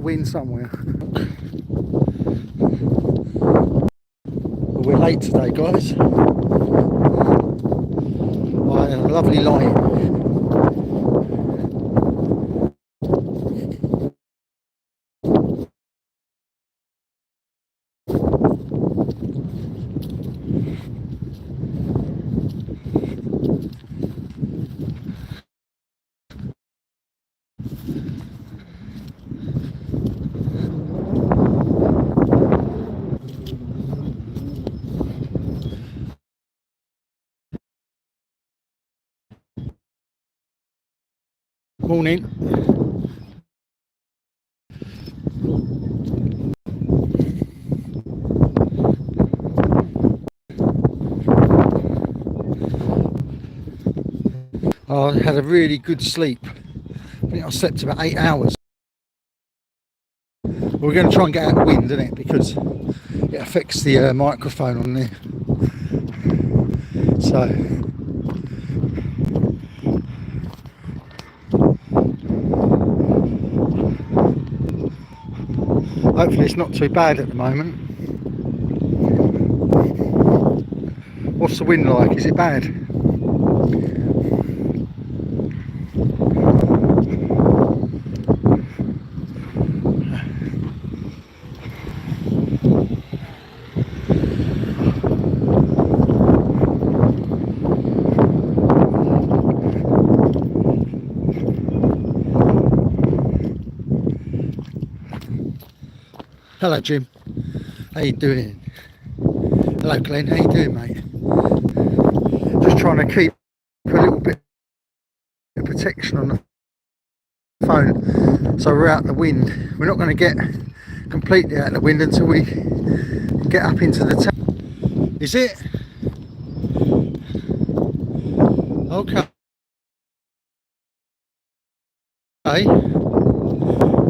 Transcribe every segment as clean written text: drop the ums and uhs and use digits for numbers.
wind somewhere. Well, we're late today, guys. Oh, a lovely light. Morning. I had a really good sleep. I think I slept about 8 hours. We're going to try and get out of the wind, isn't it? Because it affects the microphone on there. So hopefully it's not too bad at the moment. What's the wind like? Is it bad? Hello Jim, how you doing? Hello Glenn, how you doing mate? Just trying to keep a little bit of protection on the phone so we're out in the wind. We're not going to get completely out of the wind until we get up into the town. Is it? Okay.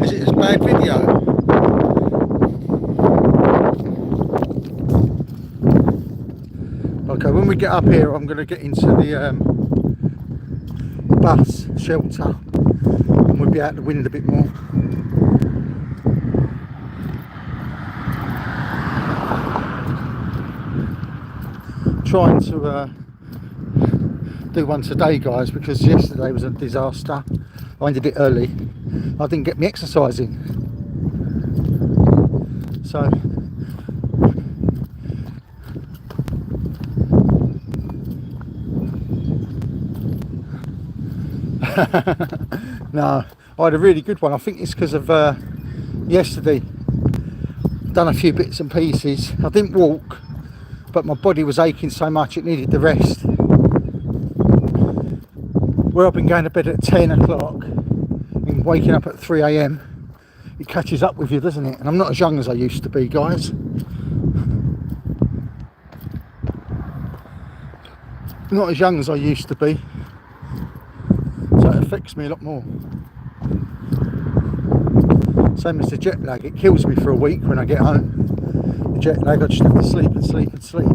Is it a bad video? Okay, when we get up here, I'm going to get into the bus shelter and we'll be out the wind a bit more. Trying to do one today, guys, because yesterday was a disaster. I ended it early. I didn't get me exercising. So no, I had a really good one. I think it's because of yesterday. Done a few bits and pieces. I didn't walk, but my body was aching so much it needed the rest. Where I've been going to bed at 10 o'clock and waking up at 3 AM, it catches up with you, doesn't it? And I'm not as young as I used to be, guys. Not as young as I used to be. So it affects me a lot more. Same as the jet lag, it kills me for a week when I get home. The jet lag, I just have to sleep and sleep and sleep.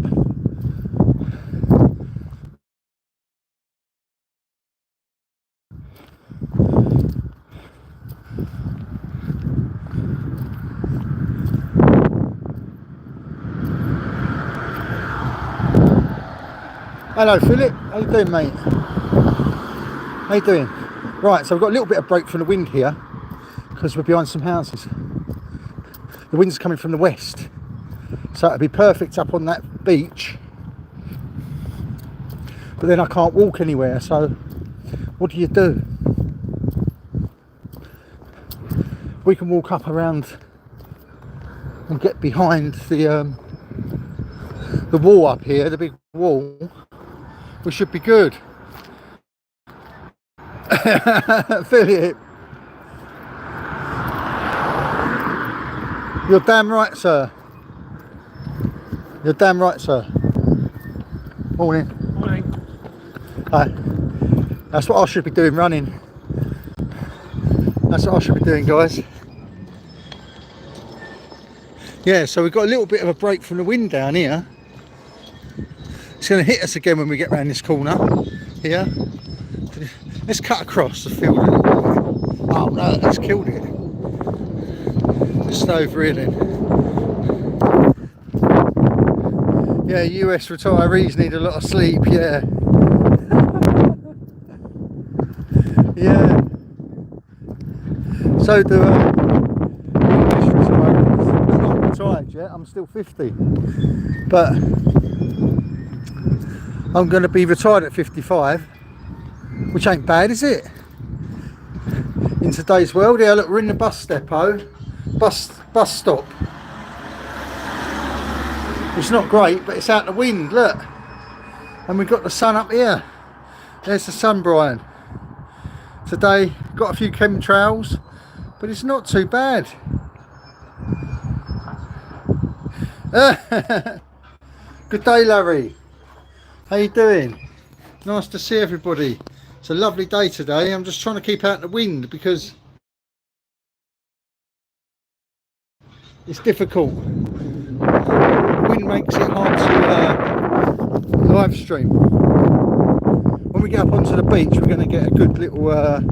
Hello Philip, how you doing mate? How you doing? Right, so we've got a little bit of break from the wind here because we're behind some houses. The wind's coming from the west, so it'd be perfect up on that beach, but then I can't walk anywhere, so what do? We can walk up around and get behind the wall up here, the big wall. We should be good. Philip, you're damn right, sir. You're damn right, sir. Morning. Morning. Hi. That's what I should be doing, running. That's what I should be doing, guys. Yeah, so we've got a little bit of a break from the wind down here. It's going to hit us again when we get round this corner here. Let's cut across the field a little bit. Oh no, that's killed it. Just over here then. Yeah, US retirees need a lot of sleep, yeah. Yeah. So do English retirees. I'm not retired yet, I'm still 50. But I'm going to be retired at 55, which ain't bad, is it? In today's world. Yeah, look, we're in the bus depot, bus stop. It's not great, but it's out the wind, look. And we've got the sun up here. There's the sun, Brian. Today, got a few chemtrails, but it's not too bad. Good day, Larry. How you doing? Nice to see everybody. It's a lovely day today. I'm just trying to keep out the wind because it's difficult. The wind makes it hard to live stream. When we get up onto the beach, we're going to get a good little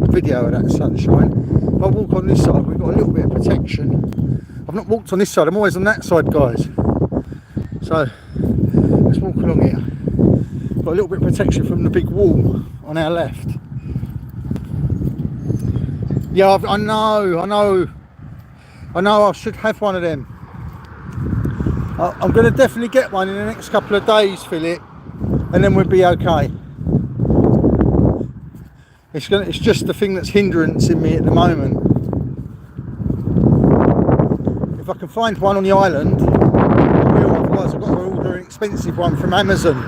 video of that sunshine. If I walk on this side, we've got a little bit of protection. I've not walked on this side, I'm always on that side, guys. So let's walk along here. Got a little bit of protection from the big wall on our left. Yeah, I know I should have one of them. I'm going to definitely get one in the next couple of days, Philip, and then we'll be okay. It's just the thing that's hindrancing me at the moment. If I can find one on the island, I will. Otherwise I've got to order an expensive one from Amazon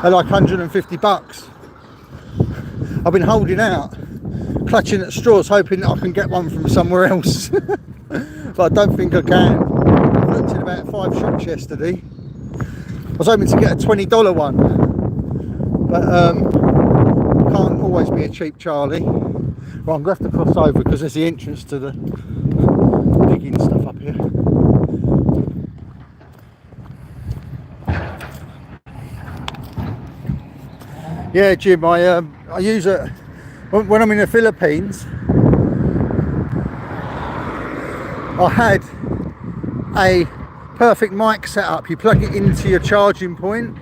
at like 150 bucks. I've been holding out, clutching at straws, hoping that I can get one from somewhere else. But I don't think I can. I looked in about 5 shops yesterday. I was hoping to get a $20 one, but can't always be a cheap Charlie. Well, I'm going to have to cross over because there's the entrance to the digging stuff up here. Yeah, Jim, I use it when I'm in the Philippines. I had a perfect mic set up. You plug it into your charging point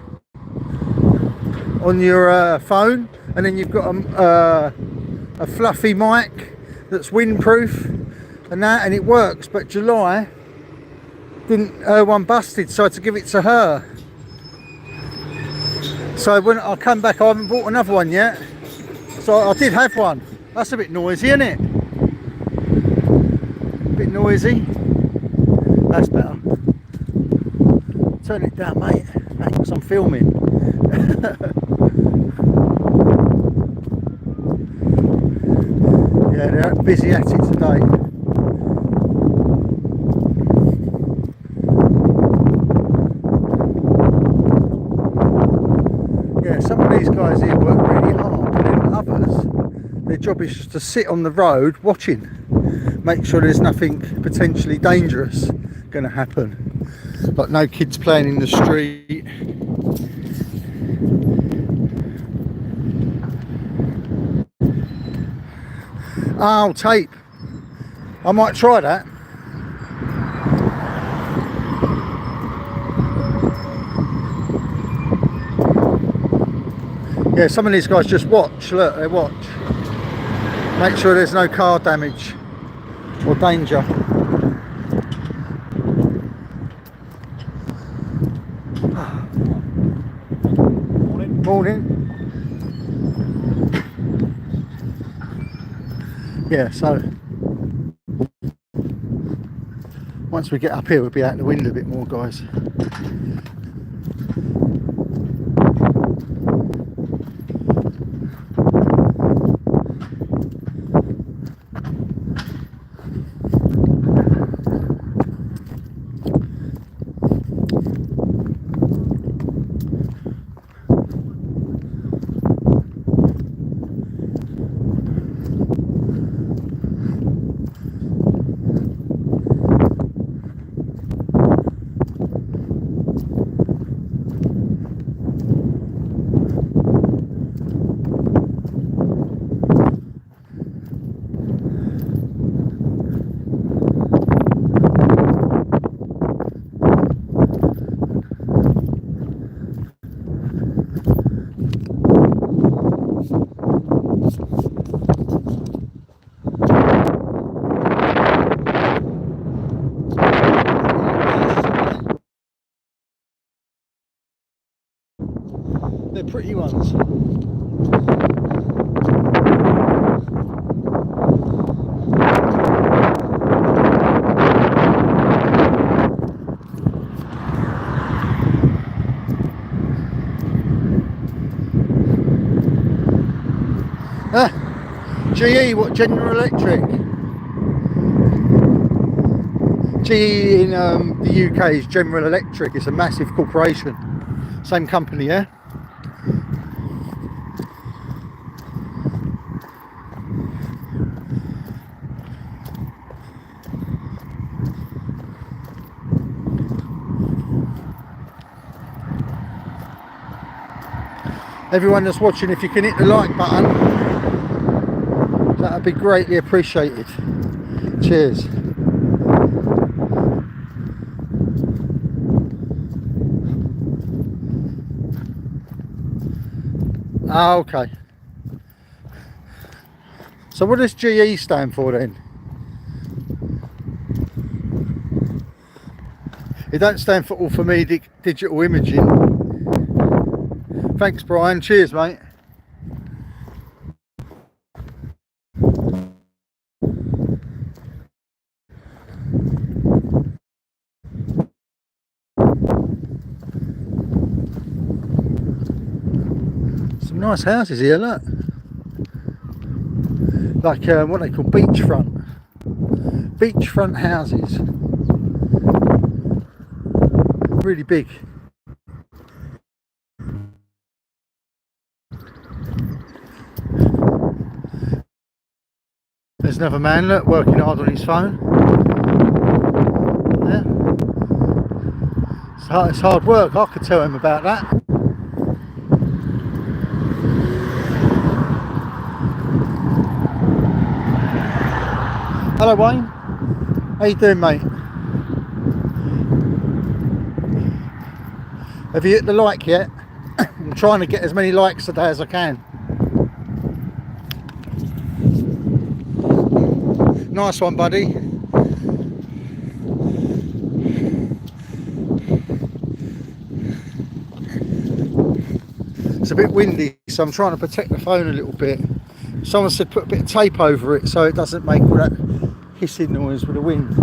on your phone, and then you've got a fluffy mic that's windproof and that, and it works. But July didn't, one busted, so I had to give it to her. So when I come back, I haven't bought another one yet. So I did have one. That's a bit noisy, isn't it? A bit noisy. That's better. Turn it down, mate. Because I'm filming. Yeah, they're busy at it today. Yeah, some of these guys here work really hard, but then others, their job is just to sit on the road watching, make sure there's nothing potentially dangerous going to happen, like no kids playing in the street. Oh, tape. I might try that. Yeah, some of these guys just watch. Look, they watch. Make sure there's no car damage or danger. Morning. Morning. Yeah, so once we get up here, we'll be out the window a bit more, guys. pretty ones. GE, what, General Electric? GE in the UK is General Electric. It's a massive corporation. Same company, yeah? Everyone that's watching, if you can hit the like button, that would be greatly appreciated. Cheers. Ah, okay. So what does GE stand for then? It don't stand for Orthomedic Digital Imaging. Thanks, Brian. Cheers, mate. Some nice houses here, look. Like what they call beachfront houses. Really big. There's another man, look, working hard on his phone. Yeah. It's hard work, I could tell him about that. Hello, Wayne. How you doing, mate? Have you hit the like yet? I'm trying to get as many likes today as I can. Nice one, buddy. It's a bit windy, so I'm trying to protect the phone a little bit. Someone said put a bit of tape over it so it doesn't make all that hissing noise with the wind.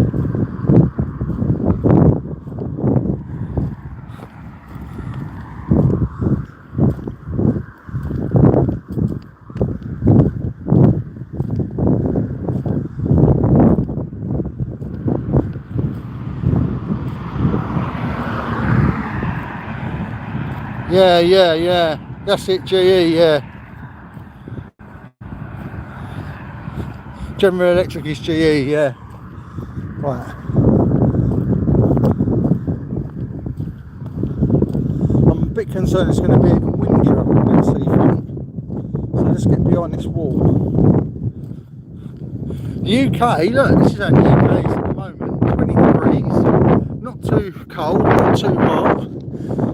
Yeah. That's it, GE, yeah. General Electric is GE, yeah. Right. I'm a bit concerned it's going to be even windier up on that seafront. So let's get behind this wall. The UK, look, this is how the UK is at the moment. 20 degrees, not too cold, not too hot.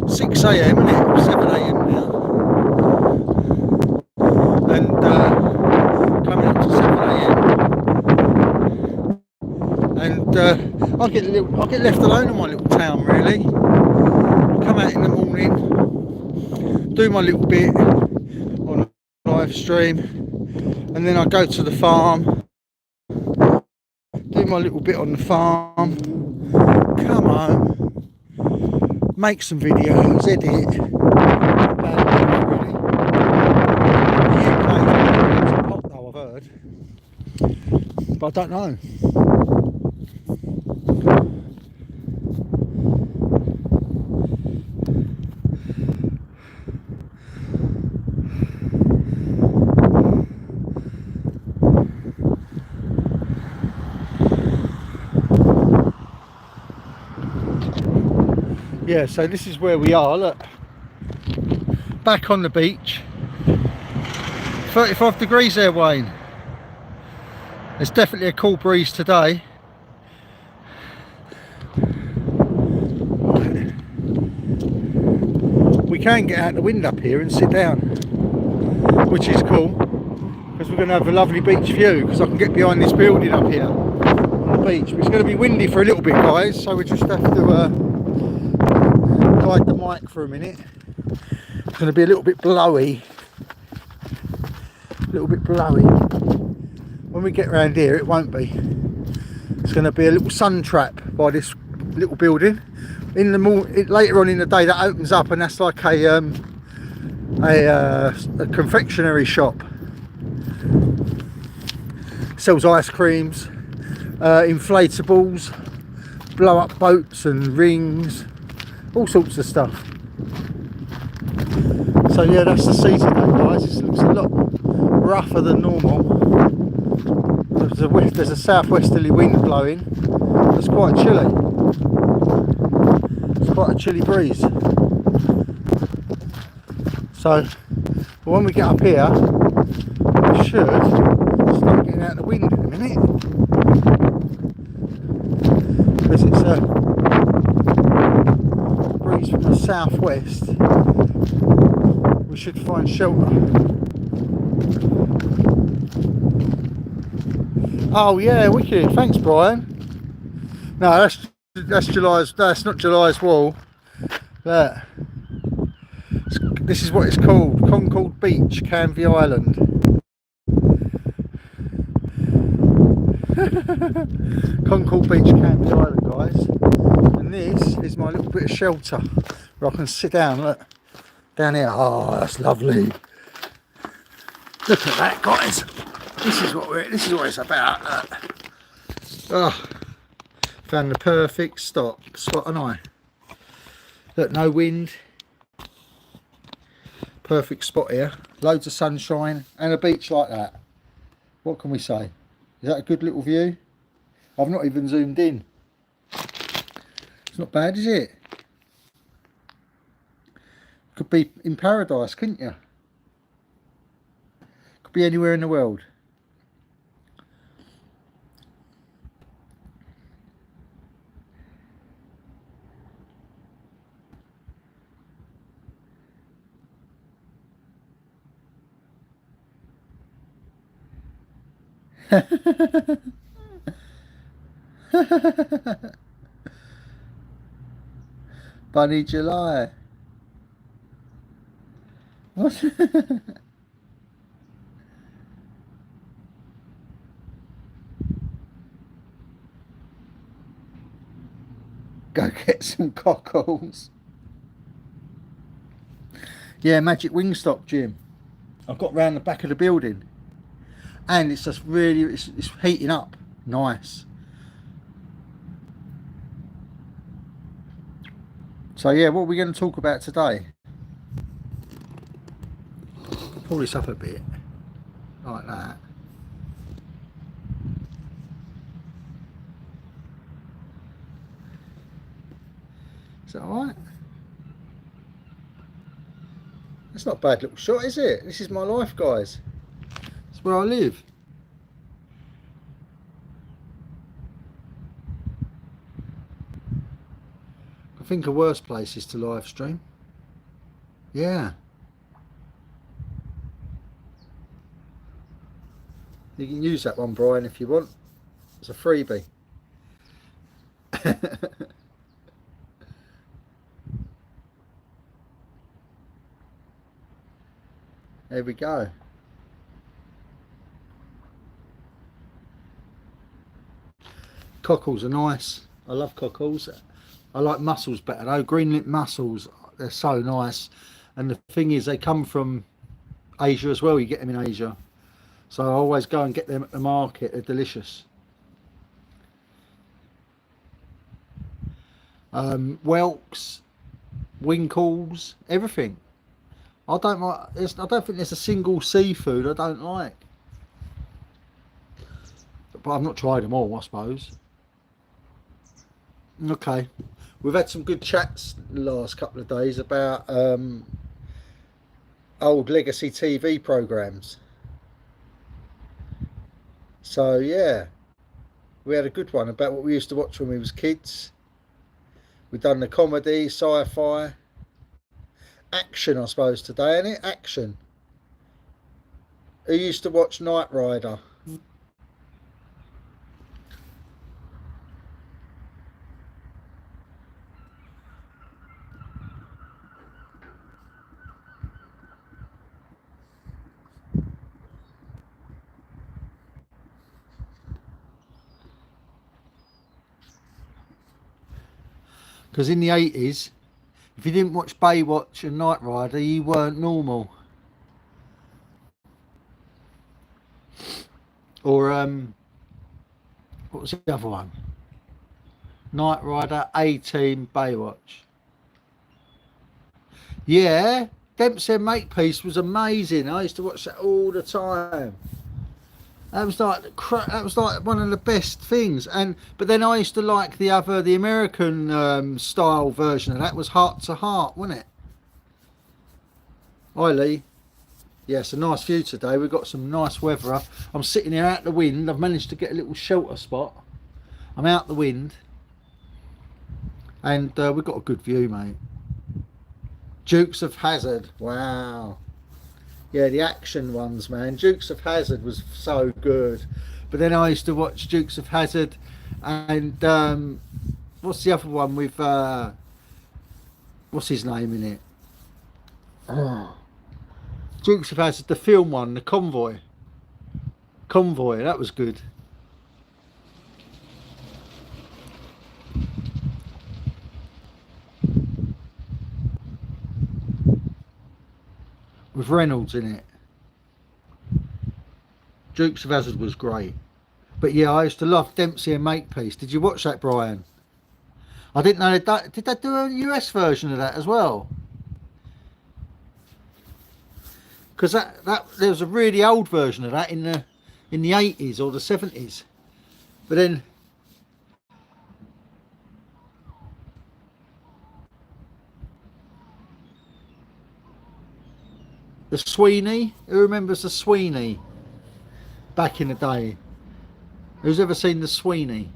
6 AM, isn't it? 7 AM now. And coming up to 7 AM. And I get left alone in my little town, really. Come out in the morning, do my little bit on a live stream, and then I go to the farm, do my little bit on the farm, come home, make some videos, edit. The UK is hot though, I've heard, but I don't know. Yeah, so this is where we are, look. Back on the beach. 35 degrees there, Wayne. There's definitely a cool breeze today. We can get out the wind up here and sit down, which is cool, because we're going to have a lovely beach view, because I can get behind this building up here on the beach. But it's going to be windy for a little bit, guys, so we just have to hide the mic for a minute. It's going to be a little bit blowy. When we get around here, it won't be. It's going to be a little sun trap by this little building. In the later on in the day, that opens up, and that's like a confectionery shop. Sells ice creams, inflatables, blow up boats and rings, all sorts of stuff. So yeah, that's the sea today, guys. It looks a lot rougher than normal. There's a southwesterly wind blowing. It's quite chilly. It's quite a chilly breeze. So when we get up here, we should start getting out the wind in a minute, because it's a breeze from the southwest. We should find shelter. Oh yeah, wicked. Thanks, Brian. No, that's July's. That's not July's wall. This is what it's called: Concord Beach, Canvey Island. Concord Beach, Canvey Island, guys. And this is my little bit of shelter where I can sit down. Look down here. Oh, that's lovely. Look at that, guys. This is what it's about. Oh, found the perfect spot, and I. Look, no wind. Perfect spot here. Loads of sunshine and a beach like that. What can we say? Is that a good little view? I've not even zoomed in. It's not bad, is it? Could be in paradise, couldn't you? Could be anywhere in the world. Bunny July. What? Go get some cockles. Yeah, Magic Wingstop, Jim. I've got round the back of the building, and it's just really, it's heating up. Nice. So yeah, what are we going to talk about today? Pull this up a bit, like that. Is that alright? That's not a bad little shot, is it? This is my life, guys. It's where I live. I think of worse places to live stream. Yeah. You can use that one, Brian, if you want. It's a freebie. There we go. Cockles are nice. I love cockles. I like mussels better though. Green lip mussels, they're so nice. And the thing is, they come from Asia as well. You get them in Asia. So I always go and get them at the market. They're delicious. Whelks, winkles, everything. I don't like. I don't think there's a single seafood I don't like. But I've not tried them all, I suppose. Okay, we've had some good chats the last couple of days about old legacy TV programs. So yeah, we had a good one about what we used to watch when we was kids. We've done the comedy, sci-fi, action, I suppose today, isn't it? Action. Who used to watch Knight Rider? Because in the 80s, if you didn't watch Baywatch and Knight Rider, you weren't normal. Or what was the other one? Knight Rider, A-Team, Baywatch. Yeah, Dempsey and Makepeace was amazing. I used to watch that all the time. That was like one of the best things. But then I used to like the American style version of that was Heart to Heart, wasn't it? Hi Lee. Yeah, it's a nice view today. We've got some nice weather. I'm sitting here out the wind. I've managed to get a little shelter spot. I'm out the wind. And we've got a good view, mate. Dukes of Hazzard. Wow. Yeah, the action ones, man. Dukes of Hazzard was so good. But then I used to watch Dukes of Hazzard and what's the other one with what's his name in it? Oh. Dukes of Hazzard, the film one, the Convoy. Convoy, that was good. With Reynolds in it. Dukes of Hazzard was great. But yeah, I used to love Dempsey and Makepeace. Did you watch that, Brian? I didn't know that. Did they do a US version of that as well? Because that there was a really old version of that in the 80s or the 70s. But then the Sweeney, who remembers the Sweeney back in the day? Who's ever seen the Sweeney?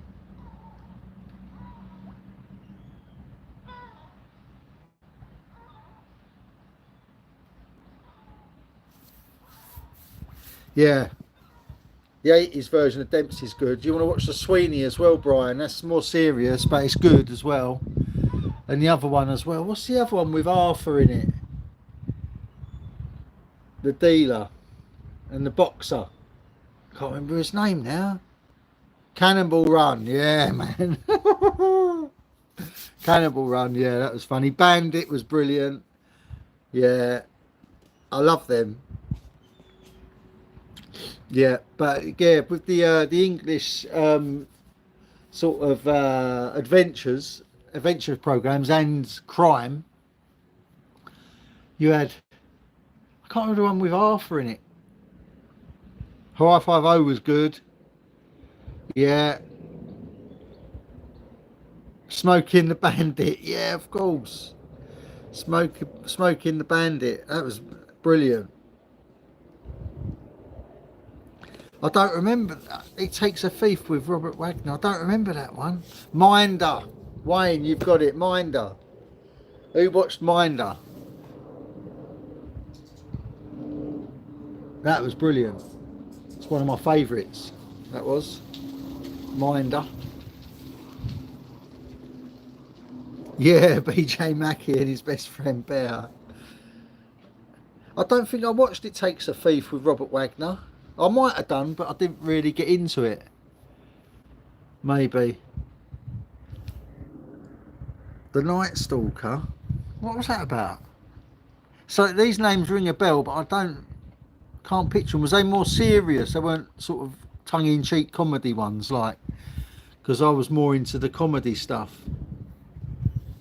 Yeah, the 80s version of Dempsey's good. Do you want to watch the Sweeney as well, Brian? That's more serious, but it's good as well. And the other one as well. What's the other one with Arthur in it? The dealer and the boxer. Can't remember his name now. Cannonball Run, yeah, man. Cannonball Run, yeah, that was funny. Bandit was brilliant. Yeah, I love them. Yeah, but yeah, with the English sort of adventure programs and crime, you had, I can't remember the one with Arthur in it. Hawaii 5-0 was good. Yeah. Smoking the Bandit. Yeah, of course. Smoking the Bandit. That was brilliant. I don't remember that. It Takes a Thief with Robert Wagner. I don't remember that one. Minder. Wayne, you've got it. Minder. Who watched Minder? That was brilliant. It's one of my favourites. That was Minder. Yeah, BJ Mackey and his best friend Bear. I don't think I watched It Takes a Thief with Robert Wagner. I might have done, but I didn't really get into it. Maybe. The Night Stalker. What was that about? So these names ring a bell, but I can't picture them. Was they more serious? They weren't sort of tongue-in-cheek comedy ones, like, because I was more into the comedy stuff.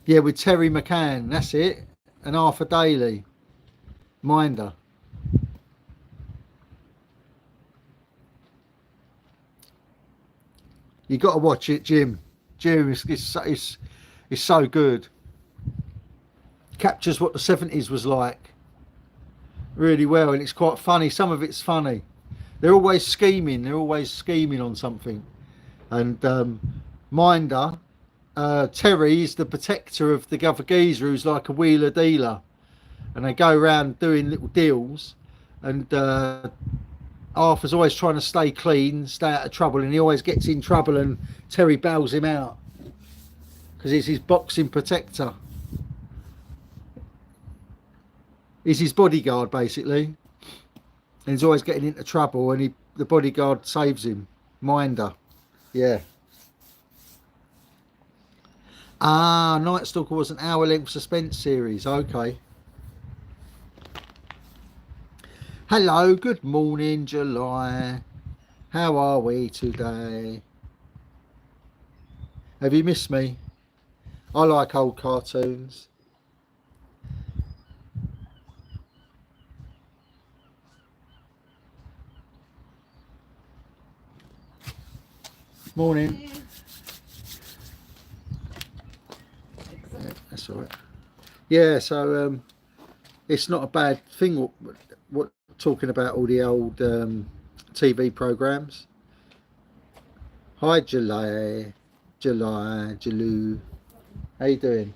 Yeah, with Terry McCann, that's it, and Arthur Daly. Minder. You got to watch it, Jim. Jim is so good. Captures what the 70s was like really well, and it's quite funny. Some of it's funny. They're always scheming. They're always scheming on something. And Minder, Terry is the protector of the other geezer who's like a wheeler dealer, and they go around doing little deals, and Arthur's always trying to stay clean, stay out of trouble, and he always gets in trouble, and Terry bails him out because he's his boxing protector. He's his bodyguard basically, and he's always getting into trouble, and the bodyguard saves him. Minder. Yeah. Ah, Night Stalker was an hour-length suspense series. Okay. Hello, good morning, July. How are we today? Have you missed me? I like old cartoons. Morning. Yeah, that's all right. Yeah, so it's not a bad thing. What talking about all the old TV programs. Hi, July, Jalu. How you doing?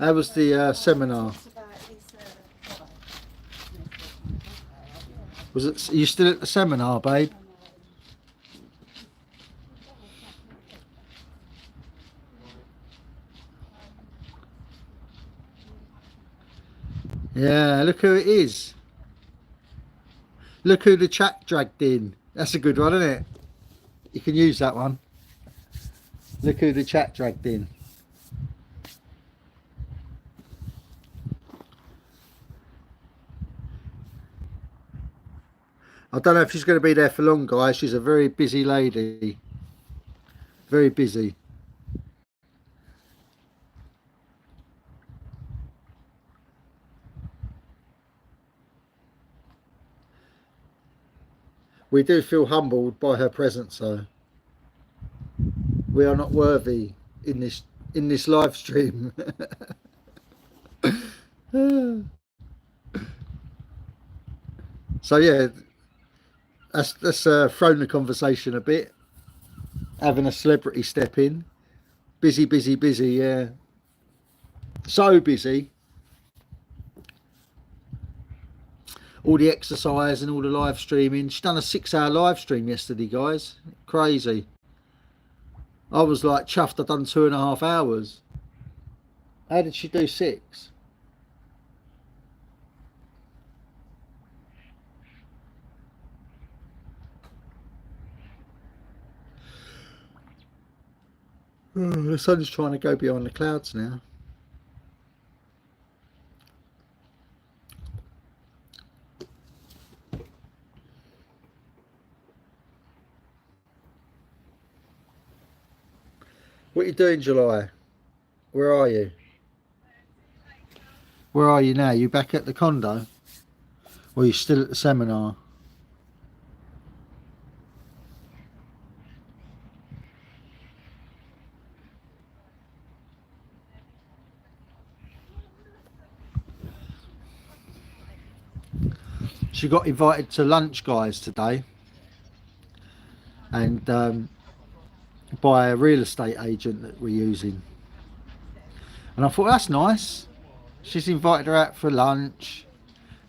How was the seminar? Was it? Are you still at the seminar, babe? Yeah, look who it is. Look who the chat dragged in. That's a good one, isn't it? You can use that one. Look who the chat dragged in. I don't know if she's going to be there for long, guys. She's a very busy lady. Very busy. We do feel humbled by her presence, though. We are not worthy in this live stream. So yeah, that's thrown the conversation a bit. Having a celebrity step in, busy, busy, busy. Yeah, so busy. All the exercise and all the live streaming. She's done a 6-hour live stream yesterday, guys. Crazy. I was like chuffed. I'd done 2.5 hours. How did she do 6? Oh, the sun's trying to go behind the clouds now. What are you doing, July? Where are you? Where are you now? You back at the condo? Or are you still at the seminar? She got invited to lunch, guys, today. And by a real estate agent that we're using. And I thought, that's nice. She's invited her out for lunch.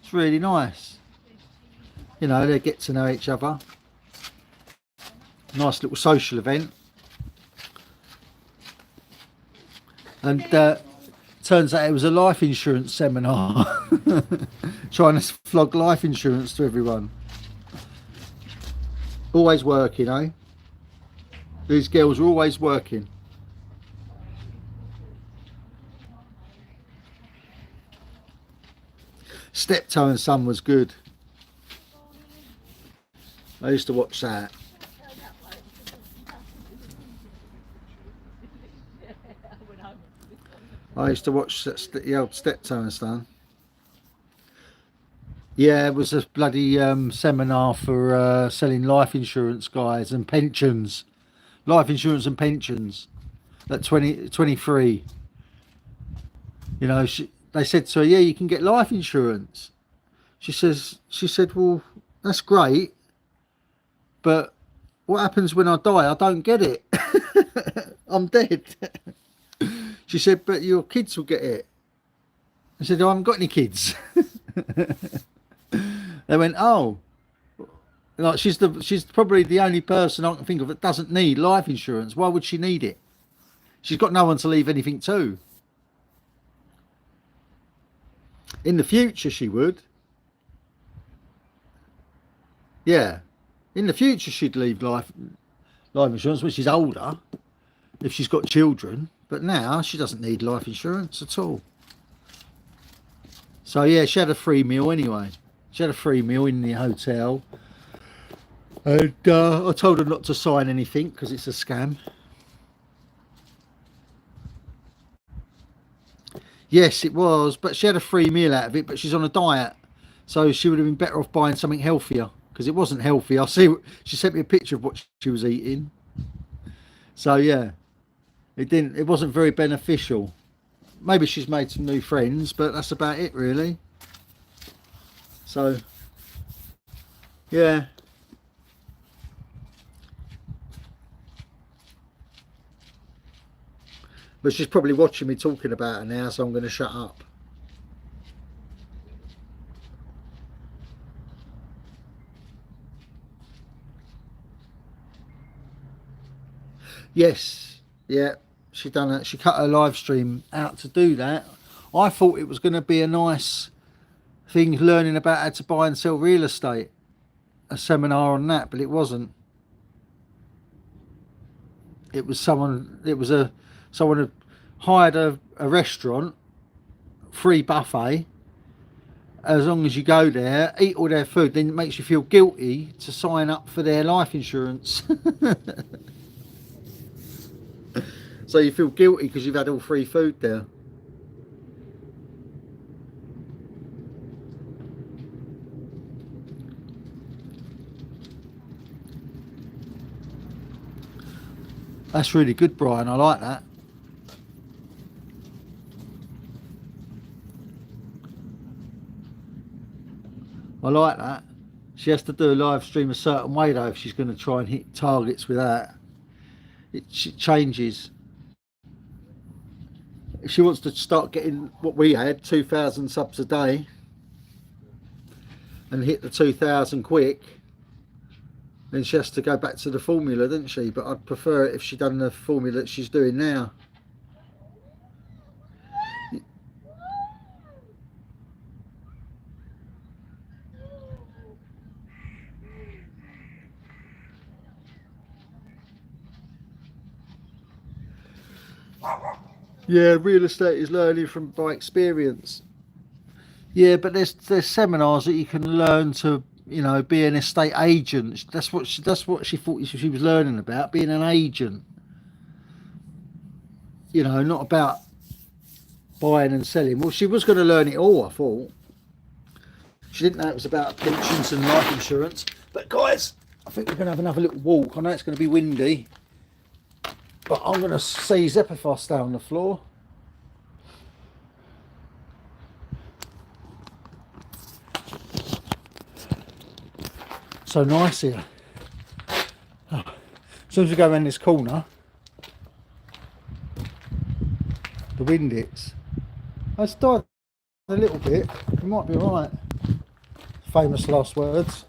It's really nice. You know, they get to know each other. Nice little social event. And turns out it was a life insurance seminar. Trying to flog life insurance to everyone. Always working, eh? These girls are always working. Steptoe and Son was good. I used to watch that. I used to watch the old Steptoe and Son. Yeah, it was a bloody seminar for selling life insurance, guys, and pensions. Life insurance and pensions at 23. You know, they said to her, yeah, you can get life insurance. She said, well, that's great, but what happens when I die? I don't get it. I'm dead. She said, but your kids will get it. I said, I haven't got any kids. They went, oh, like she's probably the only person I can think of that doesn't need life insurance. Why would she need it? She's got no one to leave anything to. In the future, she would. Yeah, in the future she'd leave life insurance when she's older. if she's got children. But now she doesn't need life insurance at all. So yeah, she had a free meal anyway. She had a free meal in the hotel. And I told her not to sign anything because it's a scam. Yes, it was, but she had a free meal out of it, but she's on a diet. So she would have been better off buying something healthier because it wasn't healthy. She sent me a picture of what she was eating. So yeah, it wasn't very beneficial. Maybe she's made some new friends, but that's about it really. So yeah. But she's probably watching me talking about her now, so I'm going to shut up. Yes, yeah, she done it. She cut her live stream out to do that. I thought it was going to be a nice thing, learning about how to buy and sell real estate, a seminar on that, but it wasn't. It was someone. Someone had hired a restaurant, free buffet. As long as you go there, eat all their food, then it makes you feel guilty to sign up for their life insurance. So you feel guilty because you've had all free food there. That's really good, Brian. I like that. I like that. She has to do a live stream a certain way though if she's going to try and hit targets with that. It changes. If she wants to start getting what we had, 2,000 subs a day, and hit the 2,000 quick, then she has to go back to the formula, doesn't she? But I'd prefer it if she'd done the formula that she's doing now. Yeah, real estate is learning from by experience. Yeah, but there's seminars that you can learn to, you know, be an estate agent. That's what she thought she was learning about, being an agent. You know, not about buying and selling. Well, she was going to learn it all, I thought. She didn't know it was about pensions and life insurance. But guys, I think we're going to have another little walk. I know it's going to be windy, but I'm going to seize up if I stay on the floor. So nice here. Oh. As soon as we go around this corner, the wind hits. It's died a little bit. It might be alright. Famous last words.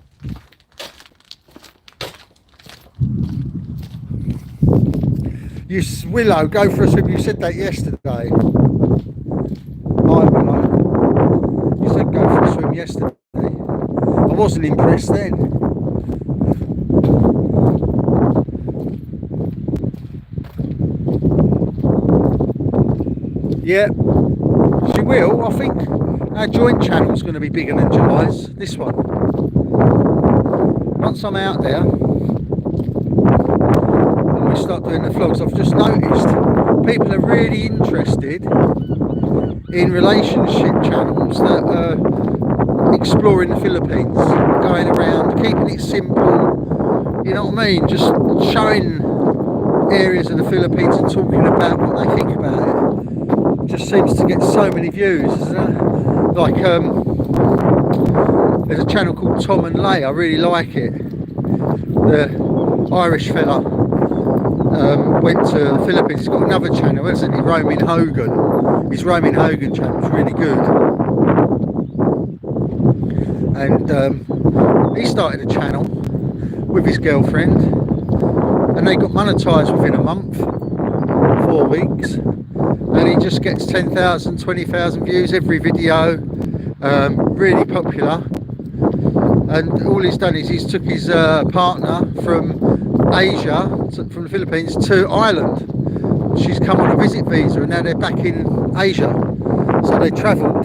You Willow, go for a swim. You said that yesterday. Hi Willow. You said go for a swim yesterday. I wasn't impressed then. Yeah, she will. I think our joint channel is going to be bigger than July's. This one. Once I'm out there and we start doing the vlogs, I've just noticed people are really interested in relationship channels that are exploring the Philippines, going around, keeping it simple. You know what I mean? Just showing areas of the Philippines and talking about what they think about it. Just seems to get so many views. Like there's a channel called Tom and Lay. I really like it. The Irish fella went to the Philippines. He's got another channel, hasn't he? Roaming Hogan. His Roaming Hogan channel is really good. And he started a channel with his girlfriend, and they got monetised within a month, 4 weeks. And he just gets 10,000, 20,000 views every video, really popular. And all he's done is he's took his partner from Asia, from the Philippines to Ireland, she's come on a visit visa, and now they're back in Asia. So they travelled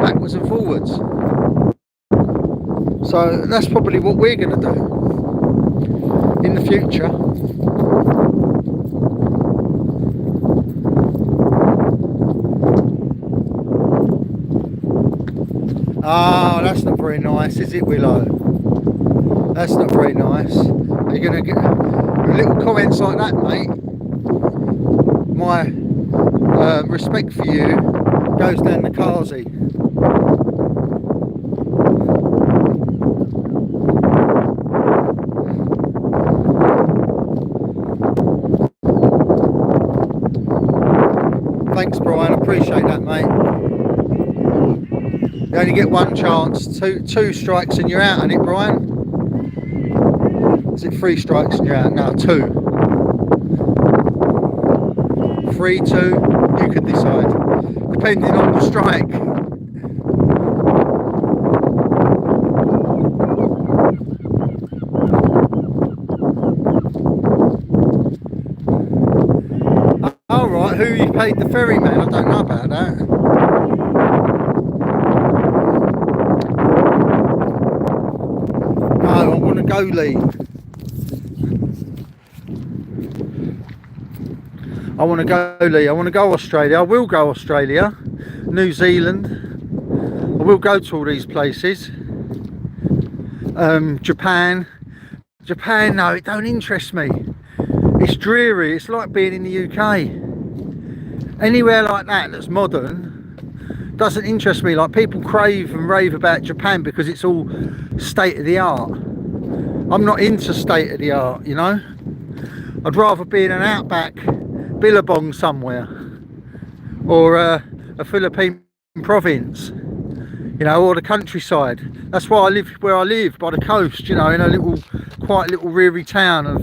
backwards and forwards. So that's probably what we're going to do in the future. Oh, that's not very nice, is it, Willow? That's not very nice. Are you going to get little comments like that, mate? My respect for you goes down the Kazi. Thanks, Brian. Appreciate that, mate. You only get one chance. Two strikes and you're out, ain't it, Brian? Is it 3 strikes and you're out? No, 2. 3, 2. You can decide, depending on the strike. All right, who you paid the ferryman? I don't know about that. No, I want to go, Lee. I want to go, Lee. I want to go Australia. I will go Australia, New Zealand. I will go to all these places. Japan. Japan, no, it don't interest me. It's dreary. It's like being in the UK. Anywhere like that that's modern doesn't interest me. Like, people crave and rave about Japan because it's all state of the art. I'm not into state of the art, you know. I'd rather be in an outback billabong somewhere, or a Philippine province, you know, or the countryside. That's why I live where I live, by the coast, you know, in a little, quite little reary town of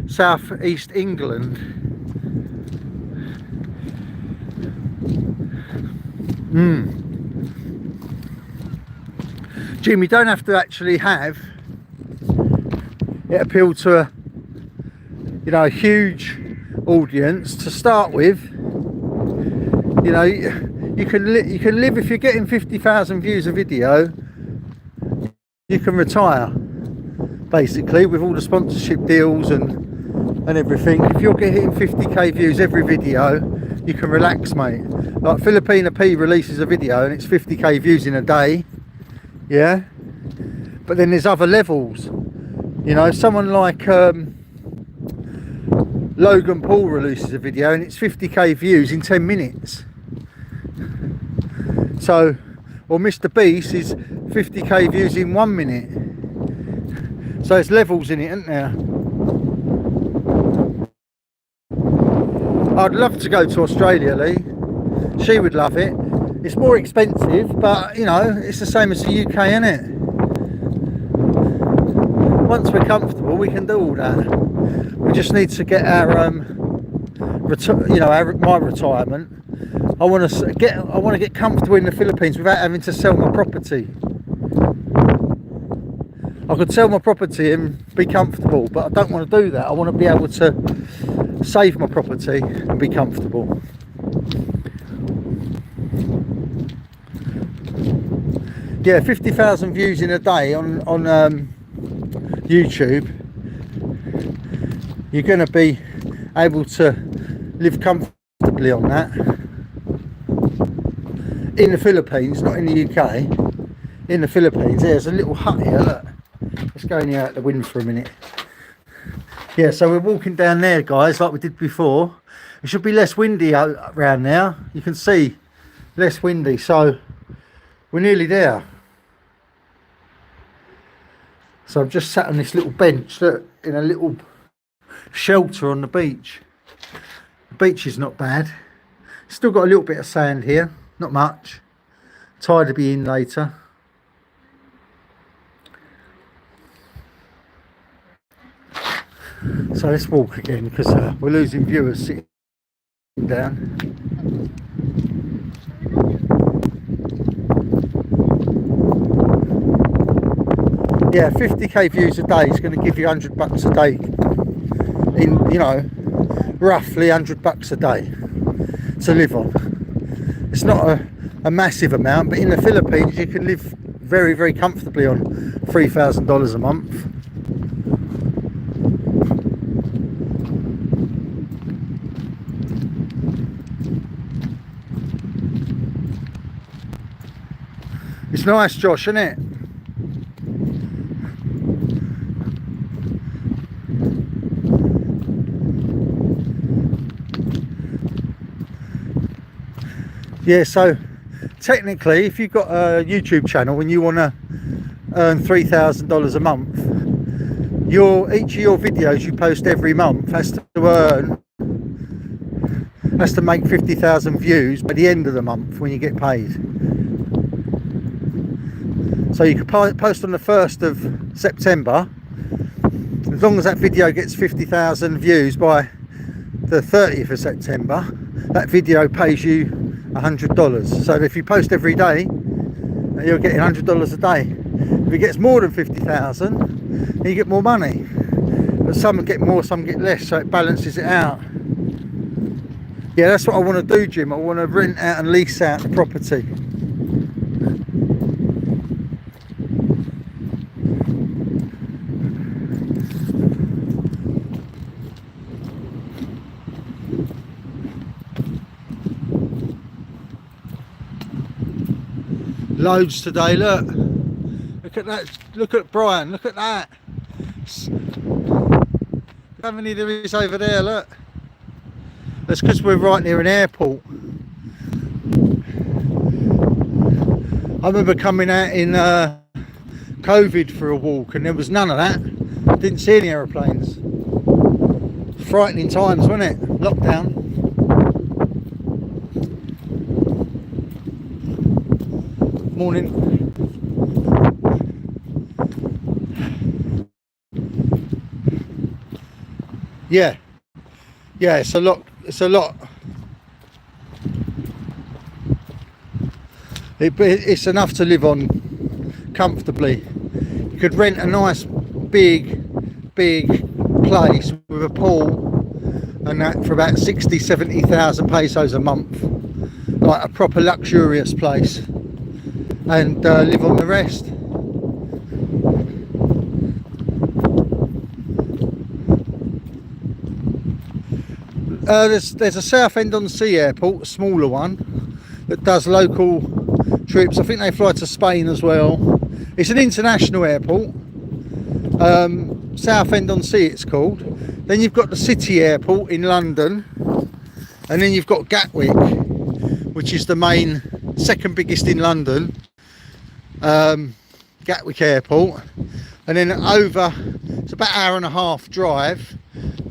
southeast England. Jim, you don't have to actually have it appeal to a, you know, a huge audience to start with. You know, you can live, if you're getting 50,000 views a video, you can retire basically with all the sponsorship deals and everything. If you're getting 50k views every video, you can relax, mate. Like Filipina P releases a video and it's 50k views in a day, yeah, but then there's other levels, you know. Someone like Logan Paul releases a video and it's 50k views in 10 minutes. So, or Mr. Beast is 50k views in 1 minute. So there's levels in it, isn't there? I'd love to go to Australia, Lee. She would love it. It's more expensive, but you know, it's the same as the UK, isn't it? Once we're comfortable, we can do all that. We just need to get our, you know, my retirement. I want to get comfortable in the Philippines without having to sell my property. I could sell my property and be comfortable, but I don't want to do that. I want to be able to save my property and be comfortable. Yeah, 50,000 views in a day on YouTube. You're going to be able to live comfortably on that. In the Philippines, not in the UK. In the Philippines, there's a little hut here, look. Let's go in here out the wind for a minute. Yeah, so we're walking down there, guys, like we did before. It should be less windy around now. You can see less windy, so we're nearly there. So I've just sat on this little bench, look, in a little shelter on the beach. The beach is not bad. Still got a little bit of sand here, not much. Tide will be in later. So let's walk again, because we're losing viewers sitting down. Yeah, 50k views a day is going to give you $100 a day in, you know, roughly $100 a day to live on. It's not a massive amount, but in the Philippines you can live very, very comfortably on $3,000 a month. It's nice, Josh, isn't it? Yeah, so technically if you've got a YouTube channel and you want to earn $3,000 a month, each of your videos you post every month has to make 50,000 views by the end of the month when you get paid. So you could post on the 1st of September, as long as that video gets 50,000 views by the 30th of September, that video pays you $100. So if you post every day, you're getting $100 a day. If it gets more than 50,000, you get more money. But some get more, some get less, so it balances it out. Yeah, that's what I want to do, Jim. I want to rent out and lease out the property. Loads today, look at that, look at Brian, look at that. How many there is over there, look. That's because we're right near an airport. I remember coming out in COVID for a walk and there was none of that. Didn't see any aeroplanes. Frightening times, wasn't it? Lockdown. Morning. Yeah, it's a lot. It's enough to live on comfortably. You could rent a nice big place with a pool and that for about 60,000-70,000 pesos a month, like a proper luxurious place, and live on the rest. There's a Southend-on-Sea airport, a smaller one, that does local trips. I think they fly to Spain as well. It's an international airport. Southend-on-Sea it's called. Then you've got the City Airport in London, and then you've got Gatwick, which is the main, second biggest in London, Gatwick Airport. And then over, it's about an hour and a half drive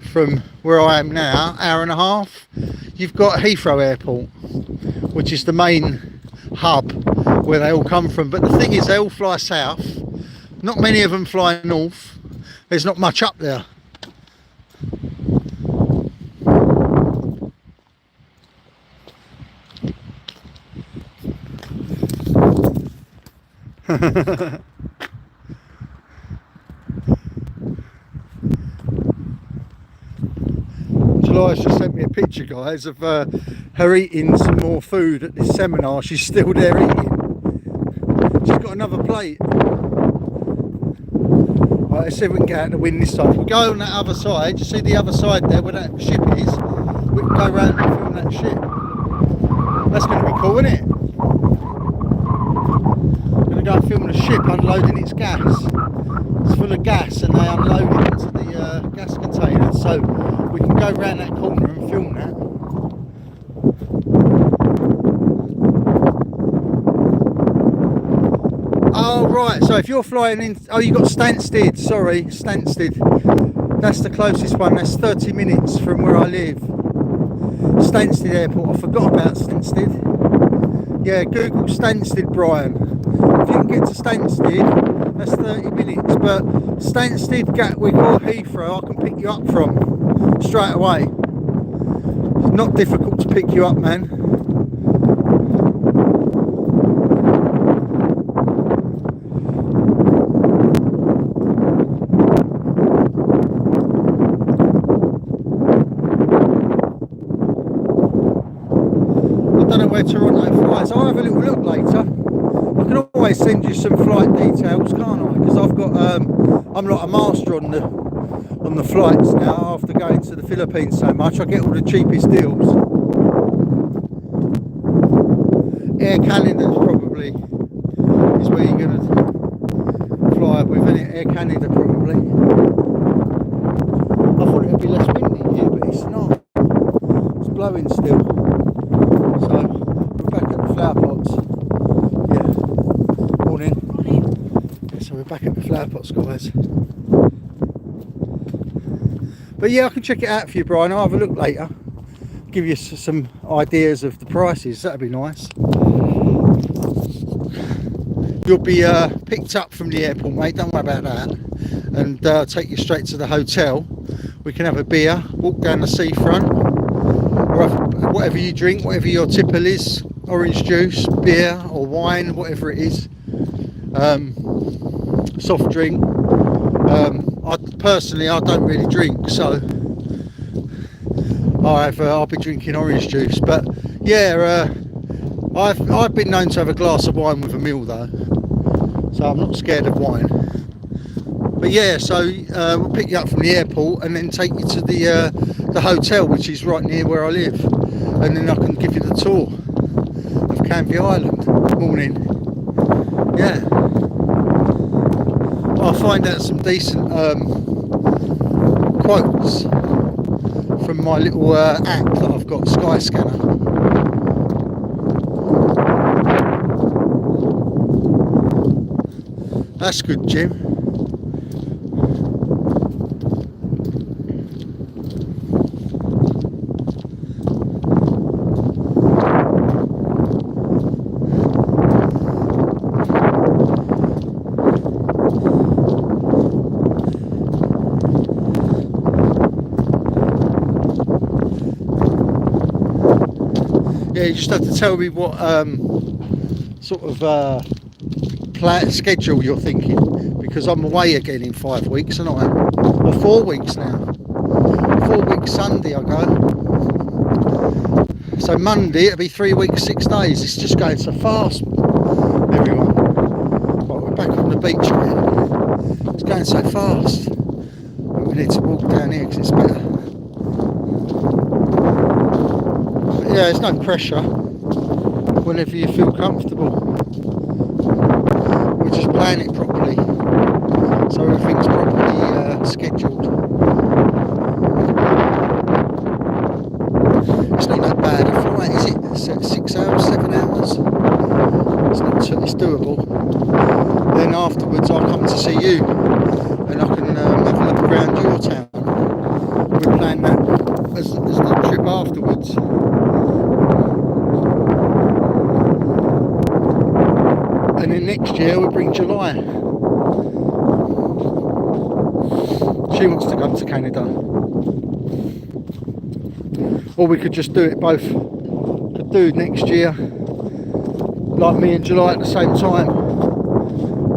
from where I am now, hour and a half, you've got Heathrow Airport, which is the main hub where they all come from. But the thing is, they all fly south. Not many of them fly north. There's not much up there. July's just sent me a picture, guys, of her eating some more food at this seminar. She's still there eating. She's got another plate. Right, let's see if we can get out the wind this time. We'll go on that other side. You see the other side there where that ship is? We can go around and film that ship. That's going to be cool, isn't it? I'm going to go and film the ship unloading its gas. It's full of gas and they unload it into the gas containers. So we can go around that corner and film that. Oh right, so if you're flying in, oh you got Stansted, sorry, Stansted. That's the closest one, that's 30 minutes from where I live. Stansted Airport, I forgot about Stansted. Yeah, Google Stansted, Brian. If you can get to Stansted, that's 30 minutes, but Stansted, Gatwick or Heathrow I can pick you up from straight away. It's not difficult to pick you up, man. send you some flight details, can't I? Because I've got I'm like a master on the flights now. After going to the Philippines so much, I get all the cheapest deals. Air Canada's probably is where you're gonna fly with, isn't it? Air Canada probably. I thought it would be less windy here, but it's not. It's blowing still. So we're back at the flower pots. Yeah. Morning. Yeah, so we're back at the flower pots, guys. But yeah, I can check it out for you, Brian. I'll have a look later. Give you some ideas of the prices. That'd be nice. You'll be picked up from the airport, mate. Don't worry about that. And take you straight to the hotel. We can have a beer, walk down the seafront, or have whatever you drink, whatever your tipple is, orange juice, beer or wine, whatever it is, soft drink. I don't really drink, so I'll be drinking orange juice. But yeah, I've been known to have a glass of wine with a meal though, so I'm not scared of wine. But yeah, so we'll pick you up from the airport and then take you to the hotel, which is right near where I live, and then I can give you the tour of Canvey Island. Morning. Yeah, I'll find out some decent quotes from my little app that I've got, Skyscanner. That's good, Jim. Yeah, you just have to tell me what sort of schedule you're thinking, because I'm away again in 5 weeks, and or 4 weeks now. 4 weeks Sunday I go. So Monday it'll be 3 weeks, 6 days. It's just going so fast, everyone. Right, we're back on the beach again. It's going so fast. But we need to walk down here because it's better. But yeah, there's no pressure. Whenever you feel comfortable. We just plan it properly, so everything's properly scheduled. It's not that bad a flight, is it? 6 hours, 7 hours? It's doable. Then afterwards I'll come to see you, and I can have a look around your town. We'll plan that as the trip afterwards. And then next year we'll bring July. She wants to come to Canada. Or we could just do it both. Could do next year, like me and July at the same time.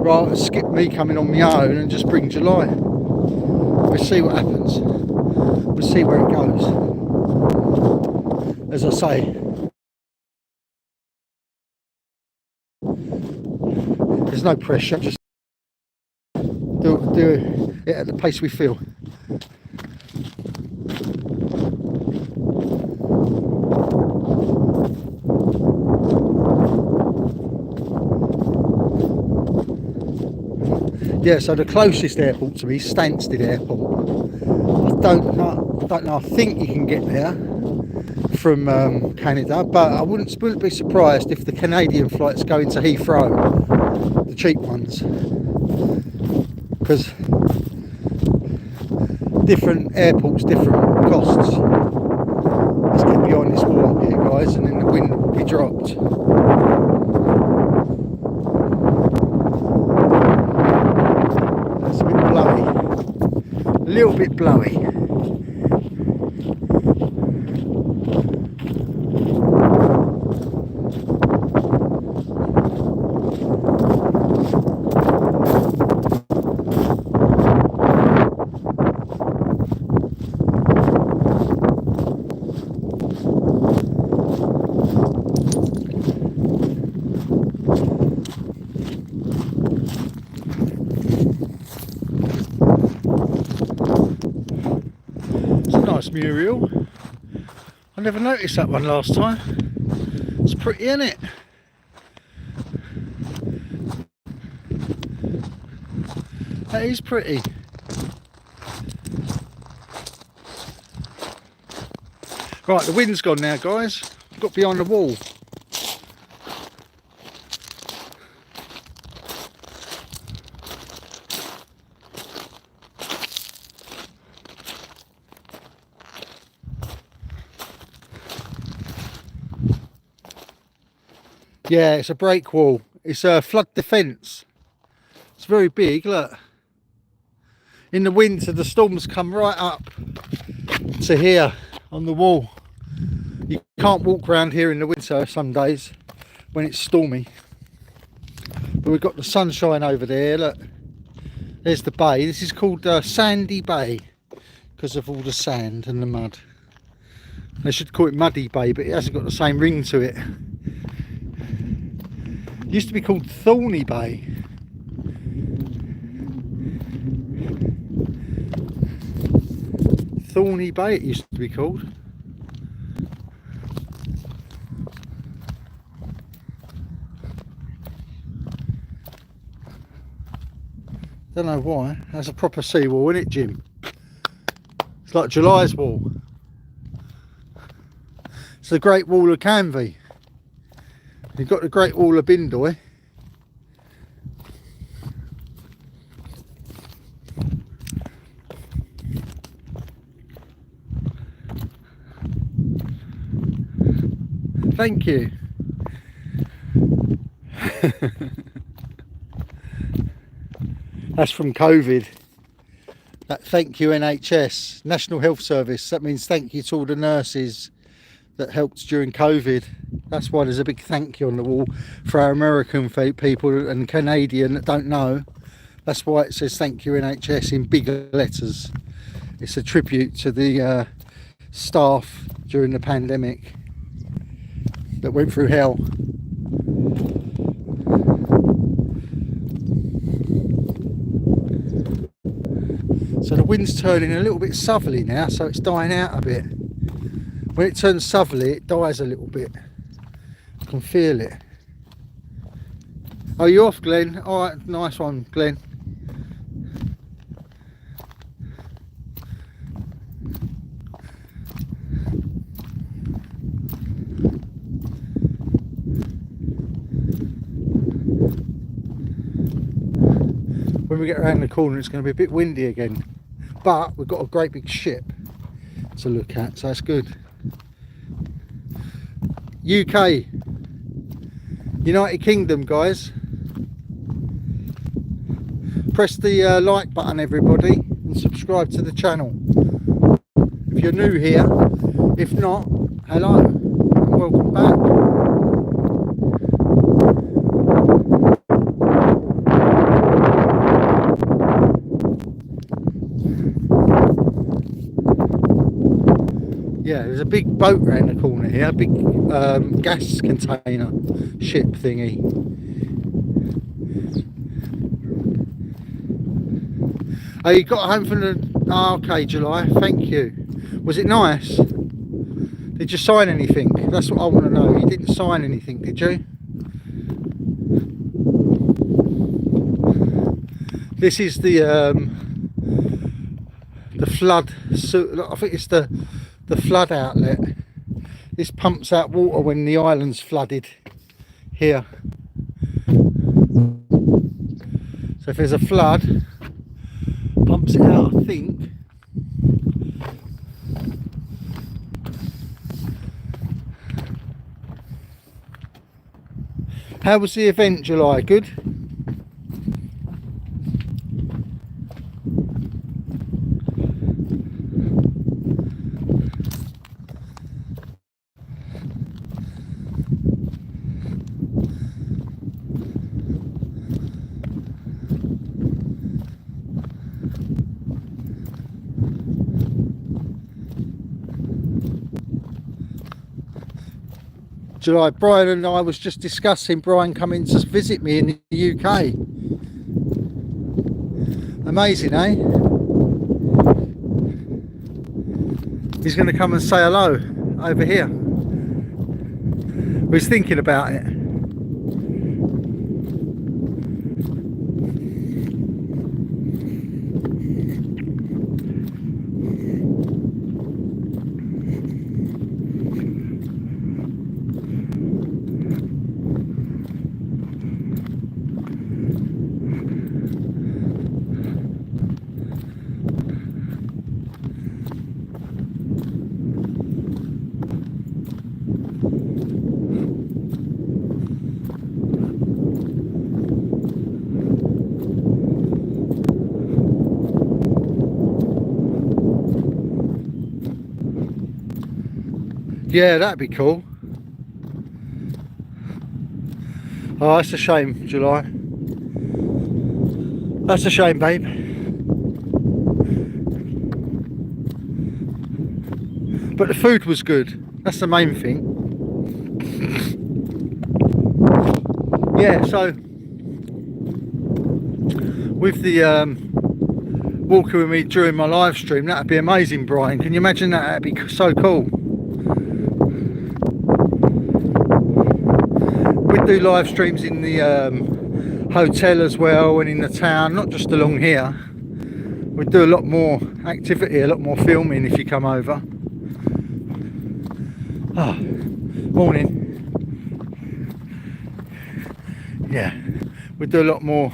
Rather skip me coming on my own and just bring July. We'll see what happens. We'll see where it goes. As I say, there's no pressure, just do it at the pace we feel. Yeah, so the closest airport to me is Stansted Airport. I don't know, I think you can get there from Canada, but I wouldn't be surprised if the Canadian flights go into Heathrow, the cheap ones, because different airports, different costs. Let's get behind this wall up here, guys, and then the wind will be dropped. That's a bit blowy, a little bit blowy. nice mural. I never noticed that one last time. It's pretty, isn't it? That is pretty. Right, the wind's gone now, guys. I've got behind the wall. Yeah, it's a break wall. It's a flood defence. It's very big, look. In the winter, the storms come right up to here on the wall. You can't walk around here in the winter some days when it's stormy. But we've got the sunshine over there, look. There's the bay. This is called Sandy Bay because of all the sand and the mud. They should call it Muddy Bay, but it hasn't got the same ring to it. It used to be called Thorny Bay. Thorny Bay it used to be called. Don't know why. That's a proper seawall, isn't it, Jim? It's like July's wall. It's the Great Wall of Canvey. You've got the Great Wall of Bindoy. Thank you. That's from COVID. That thank you NHS, National Health Service. That means thank you to all the nurses that helped during COVID. That's why there's a big thank you on the wall for our American people and Canadian that don't know. That's why it says thank you NHS in big letters. It's a tribute to the staff during the pandemic that went through hell. So the wind's turning a little bit southerly now, so it's dying out a bit. When it turns southerly, it dies a little bit. I can feel it. Oh, you off, Glenn? All right, nice one, Glenn. When we get around the corner, it's going to be a bit windy again, but we've got a great big ship to look at, so that's good. UK, United Kingdom, guys. Press the like button, everybody, and subscribe to the channel if you're new here. If not, hello and welcome back. Yeah, there's a big boat around the corner here, a big gas container ship thingy. Oh, you got home from the... Oh, okay, July, thank you. Was it nice? Did you sign anything? That's what I want to know. You didn't sign anything, did you? This is the flood... I think it's the flood outlet. This pumps out water when the island's flooded here. So if there's a flood, pumps it out, I think. How was the event, July? Good? July, Brian and I was just discussing Brian coming to visit me in the UK. Amazing, eh? he's going to come and say hello over here. He's thinking about it. Yeah, that'd be cool. Oh, that's a shame, July. That's a shame, babe. But the food was good. That's the main thing. Yeah, so with the walking with me during my live stream, that'd be amazing, Brian. Can you imagine that? That'd be so cool. We do live streams in the hotel as well, and in the town, not just along here. We do a lot more activity, a lot more filming if you come over. Oh, morning. Yeah, we do a lot more.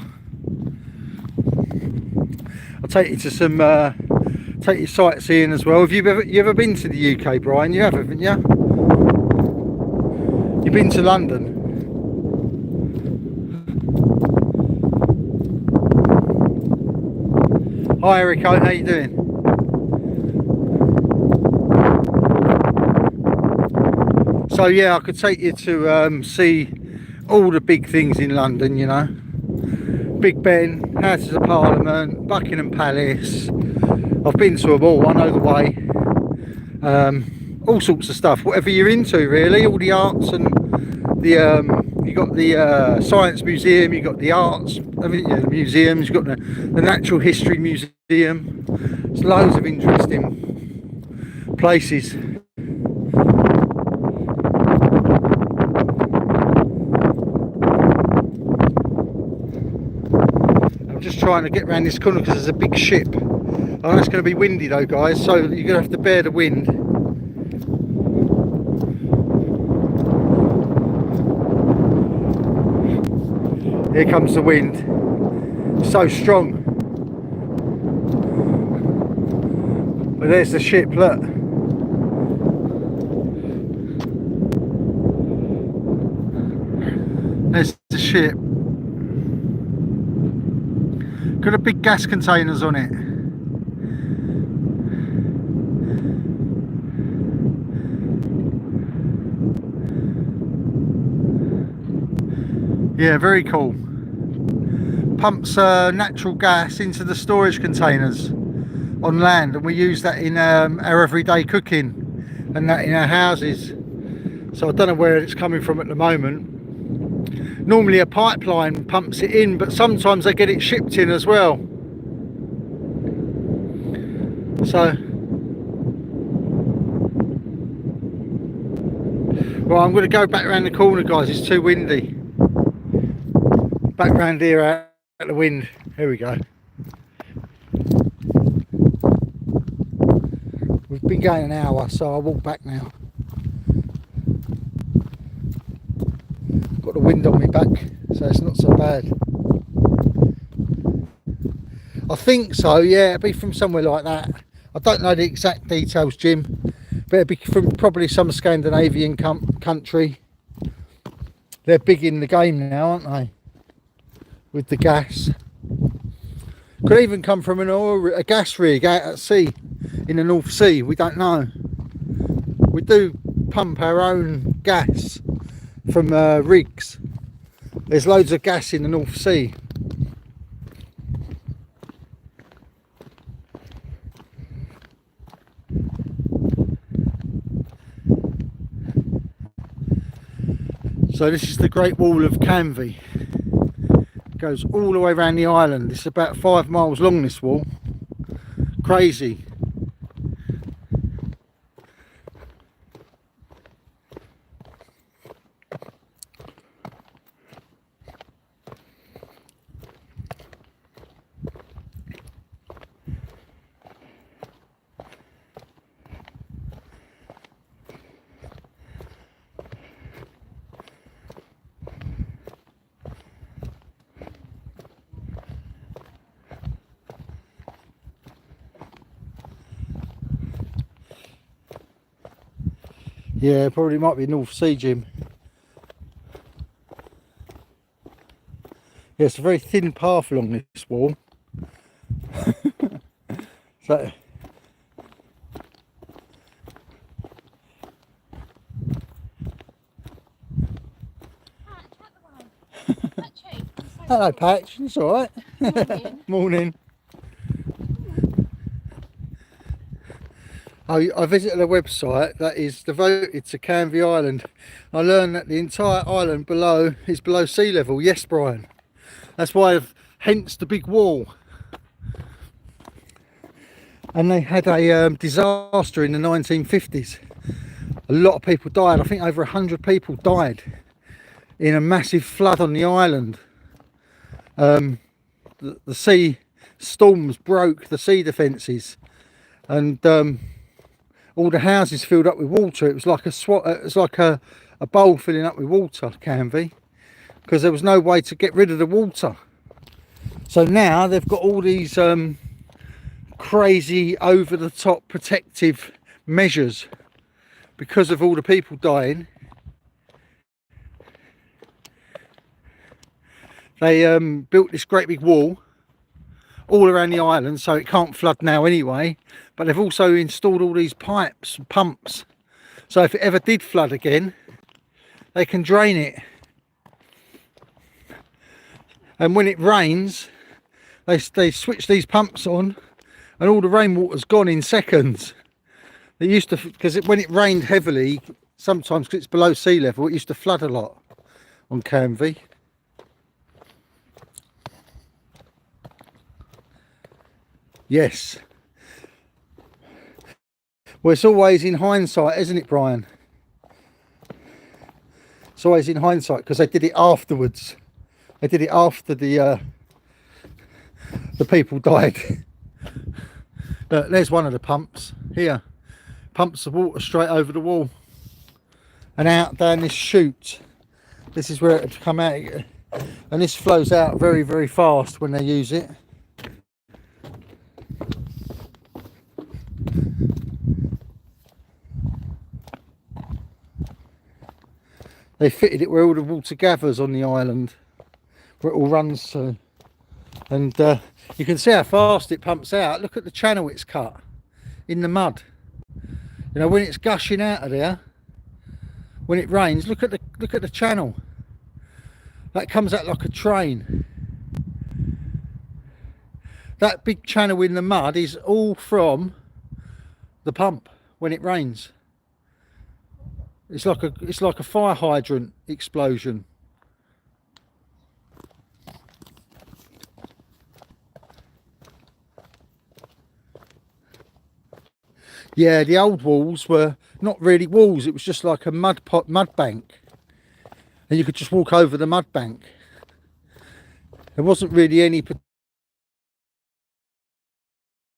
I'll take you to some, take you sightseeing as well. Have you ever been to the UK, Brian? You have, haven't you? You've been to London? Hi Erico, how you doing? So yeah, I could take you to see all the big things in London, you know. Big Ben, Houses of Parliament, Buckingham Palace. I've been to them all, I know the way. All sorts of stuff, whatever you're into really, all the arts and the you got the Science Museum, you got the arts, the museums, you've got the Natural History Museum. There's loads of interesting places. I'm just trying to get around this corner because there's a big ship. Oh, it's going to be windy though, guys, so you're going to have to bear the wind. Here comes the wind, so strong. But there's the ship, look. There's the ship. Got a big gas containers on it. Yeah, very cool. Pumps natural gas into the storage containers on land, and we use that in our everyday cooking and that in our houses. So I don't know where it's coming from at the moment. Normally a pipeline pumps it in, but sometimes they get it shipped in as well. So, well, I'm going to go back around the corner, guys. It's too windy. Back round here out the wind. Here we go. We've been going an hour, so I'll walk back now. Got the wind on me back, so it's not so bad. I think so, yeah, it'll be from somewhere like that. I don't know the exact details, Jim, but it'll be from probably some Scandinavian country. They're big in the game now, aren't they? With the gas. Could even come from a gas rig out at sea in the North Sea. We don't know. We do pump our own gas from rigs. There's loads of gas in the North Sea. So this is the Great Wall of Canvey. Goes all the way around the island. It's about 5 miles long, this wall. Crazy. Yeah, probably might be North Sea, Jim. Yeah, it's a very thin path along this wall. So hello, Patch. It's all right. Morning. Morning. I visited a website that is devoted to Canvey Island. I learned that the entire island below is below sea level. Yes, Brian. That's why, hence the big wall. And they had a disaster in the 1950s. A lot of people died. I think over 100 people died in a massive flood on the island. The sea storms broke the sea defences, and all the houses filled up with water. It was like a bowl filling up with water, Canvey, because there was no way to get rid of the water. So now they've got all these crazy over-the-top protective measures because of all the people dying. They built this great big wall all around the island so it can't flood now anyway, but they've also installed all these pipes and pumps, so if it ever did flood again they can drain it. And when it rains they switch these pumps on and all the rainwater's gone in seconds. They used to, because when it rained heavily sometimes, because it's below sea level, it used to flood a lot on Canvey. Yes. Well, it's always in hindsight, isn't it, Brian? It's always in hindsight because they did it afterwards. They did it after the people died. But there's one of the pumps here. Pumps the water straight over the wall and out down this chute. This is where it would come out, and this flows out very, very fast when they use it. They fitted it where all the water gathers on the island, where it all runs to. And you can see how fast it pumps out. Look at the channel it's cut in the mud. You know, when it's gushing out of there, when it rains, look at the channel. That comes out like a train. That big channel in the mud is all from the pump when it rains. It's like a fire hydrant explosion. Yeah, the old walls were not really walls, it was just like a mud bank. And you could just walk over the mud bank. There wasn't really any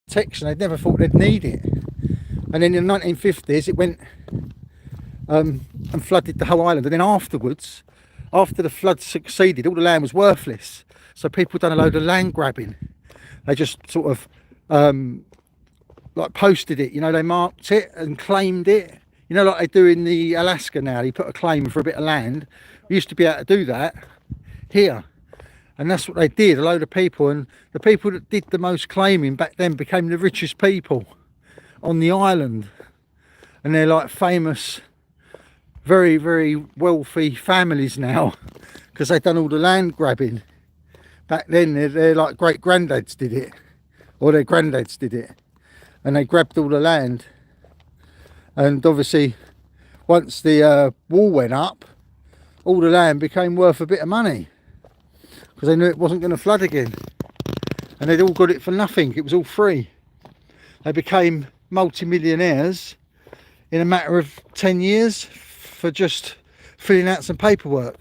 protection. They'd never thought they'd need it. And then in the 1950s it went and flooded the whole island. And then afterwards, after the flood succeeded, all the land was worthless. So people done a load of land grabbing. They just sort of like posted it, you know, they marked it and claimed it, you know, like they do in the Alaska now. They put a claim for a bit of land. We used to be able to do that here, and that's what they did. A load of people, and the people that did the most claiming back then became the richest people on the island, and they're like famous, very, very wealthy families now because they've done all the land grabbing. Back then they're like great granddads did it, or their granddads did it, and they grabbed all the land. And obviously once the wall went up, all the land became worth a bit of money because they knew it wasn't going to flood again, and they'd all got it for nothing. It was all free. They became multi-millionaires in a matter of 10 years for just filling out some paperwork.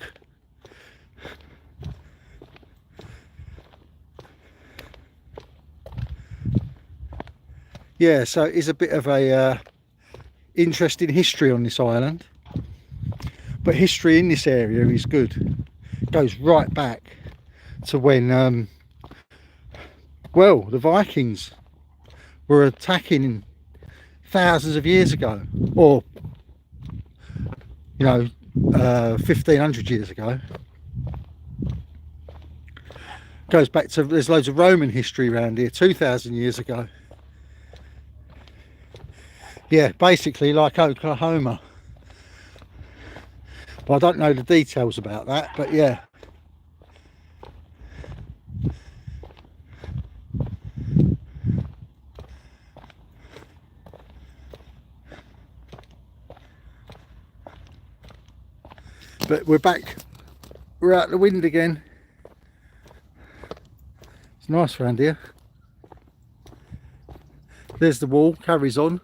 Yeah, so it is a bit of a interesting history on this island, but history in this area is good. It goes right back to when well, the Vikings were attacking thousands of years ago, or you know, 1500 years ago. Goes back to, there's loads of Roman history around here, 2000 years ago. Yeah, basically like Oklahoma. But I don't know the details about that, but yeah. But we're back, we're out the wind again. It's nice around here. There's the wall, carries on,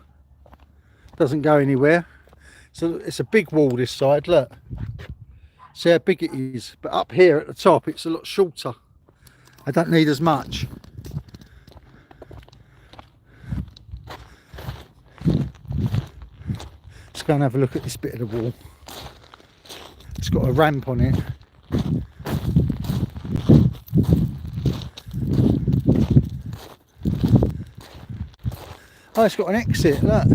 doesn't go anywhere. So it's a big wall this side, look. See how big it is, but up here at the top it's a lot shorter. I don't need as much. Let's go and have a look at this bit of the wall. It's got a ramp on it. Oh, it's got an exit, look.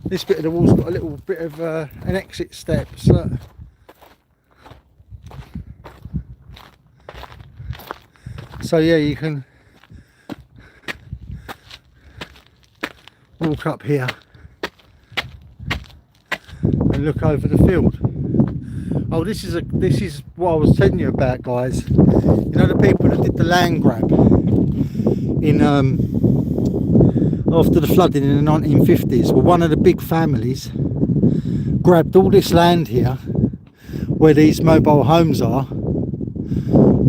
This bit of the wall's got a little bit of an exit steps, look. So yeah, you can walk up here and look over the field. Oh, this is what I was telling you about, guys. You know, the people that did the land grab in after the flooding in the 1950s. Well, one of the big families grabbed all this land here where these mobile homes are,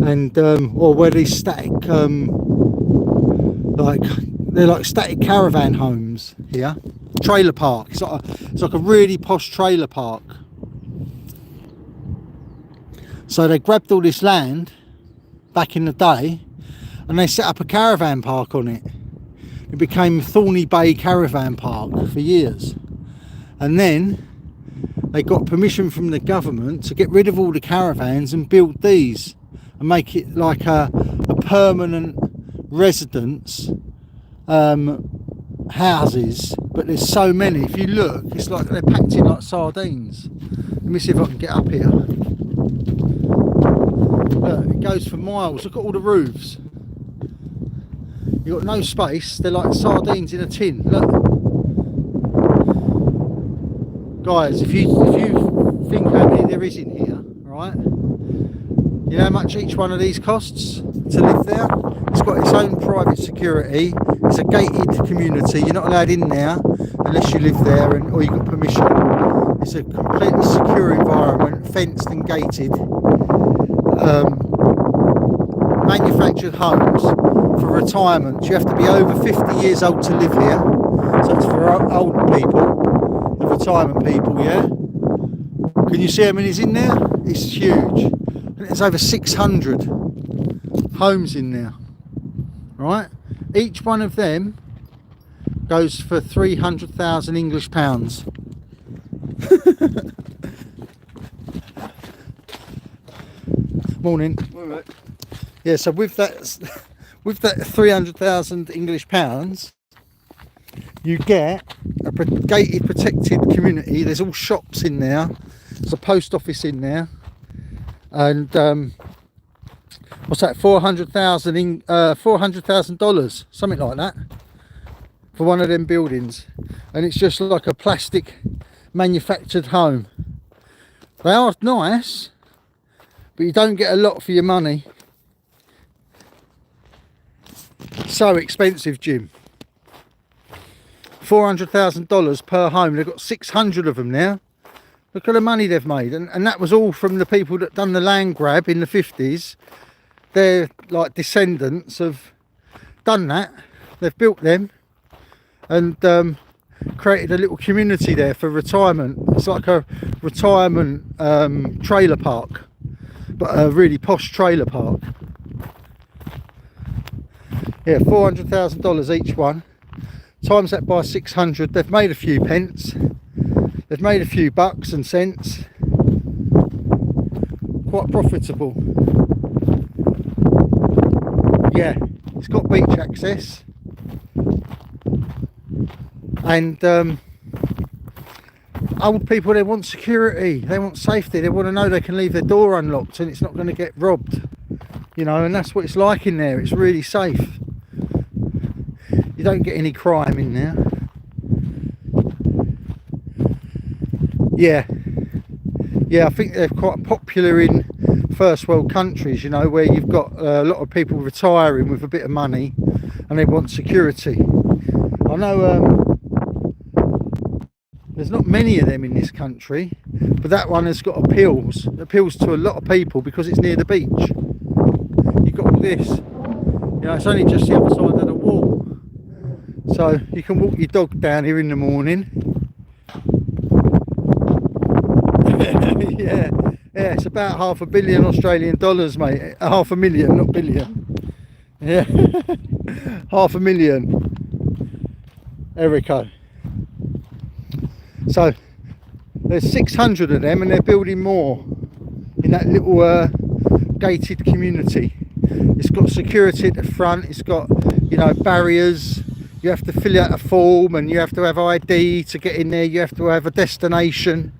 and or where these static they're like static caravan homes here, trailer park. It's like a really posh trailer park. So they grabbed all this land back in the day and they set up a caravan park on it. It became Thorny Bay Caravan Park for years, and then they got permission from the government to get rid of all the caravans and build these and make it like a permanent residence houses. But there's so many, if you look, it's like they're packed in like sardines. Let me see if I can get up here. Look, it goes for miles. Look at all the roofs. You've got no space. They're like sardines in a tin. Look, guys, if you think how many there is in here, right? You know how much each one of these costs to live there? It's got its own private security. It's a gated community. You're not allowed in there unless you live there or you got permission. It's a completely secure environment, fenced and gated. Manufactured homes for retirement. You have to be over 50 years old to live here. So it's for older people, the retirement people, yeah? Can you see how many's in there? It's huge. And there's over 600 homes in there, right? Each one of them goes for 300,000 English pounds. Morning. Right. Yeah, so with that 300,000 English pounds, you get a gated, protected community. There's all shops in there. There's a post office in there, and what's that? $400,000, something like that, for one of them buildings. And it's just like a plastic manufactured home. They are nice, but you don't get a lot for your money. So expensive, Jim. $400,000 per home. They've got 600 of them now. Look at the money they've made, and that was all from the people that done the land grab in the 50s. They're like descendants have done that. They've built them and created a little community there for retirement. It's like a retirement trailer park, but a really posh trailer park. Yeah, $400,000 each one. Times that by 600, they've made a few pence. They've made a few bucks and cents. Quite profitable. Yeah, it's got beach access. And Old people, they want security, they want safety, they want to know they can leave their door unlocked and it's not going to get robbed, you know, and that's what it's like in there. It's really safe. You don't get any crime in there. Yeah, I think they're quite popular in first world countries, you know, where you've got a lot of people retiring with a bit of money and they want security. I know there's not many of them in this country, but that one has got appeals to a lot of people because it's near the beach. You've got all this, you know, it's only just the other side of the wall, so you can walk your dog down here in the morning. yeah, it's about $500 million Australian dollars, mate. $500,000, not billion. Yeah, $500,000, Erico. So there's 600 of them, and they're building more in that little gated community. It's got security at the front, it's got, you know, barriers. You have to fill out a form and you have to have ID to get in there. You have to have a destination.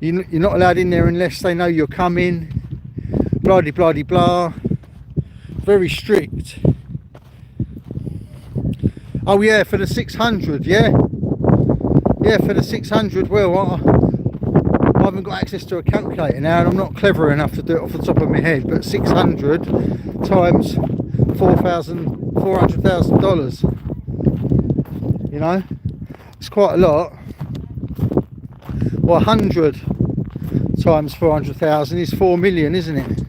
You're not allowed in there unless they know you're coming. Blah de blah de blah. Very strict. Oh yeah, for the 600, yeah, for the 600. Well, I haven't got access to a calculator now, and I'm not clever enough to do it off the top of my head. But 600 times $400,000. You know, it's quite a lot. Well, 100 times 400,000 is 4 million, isn't it?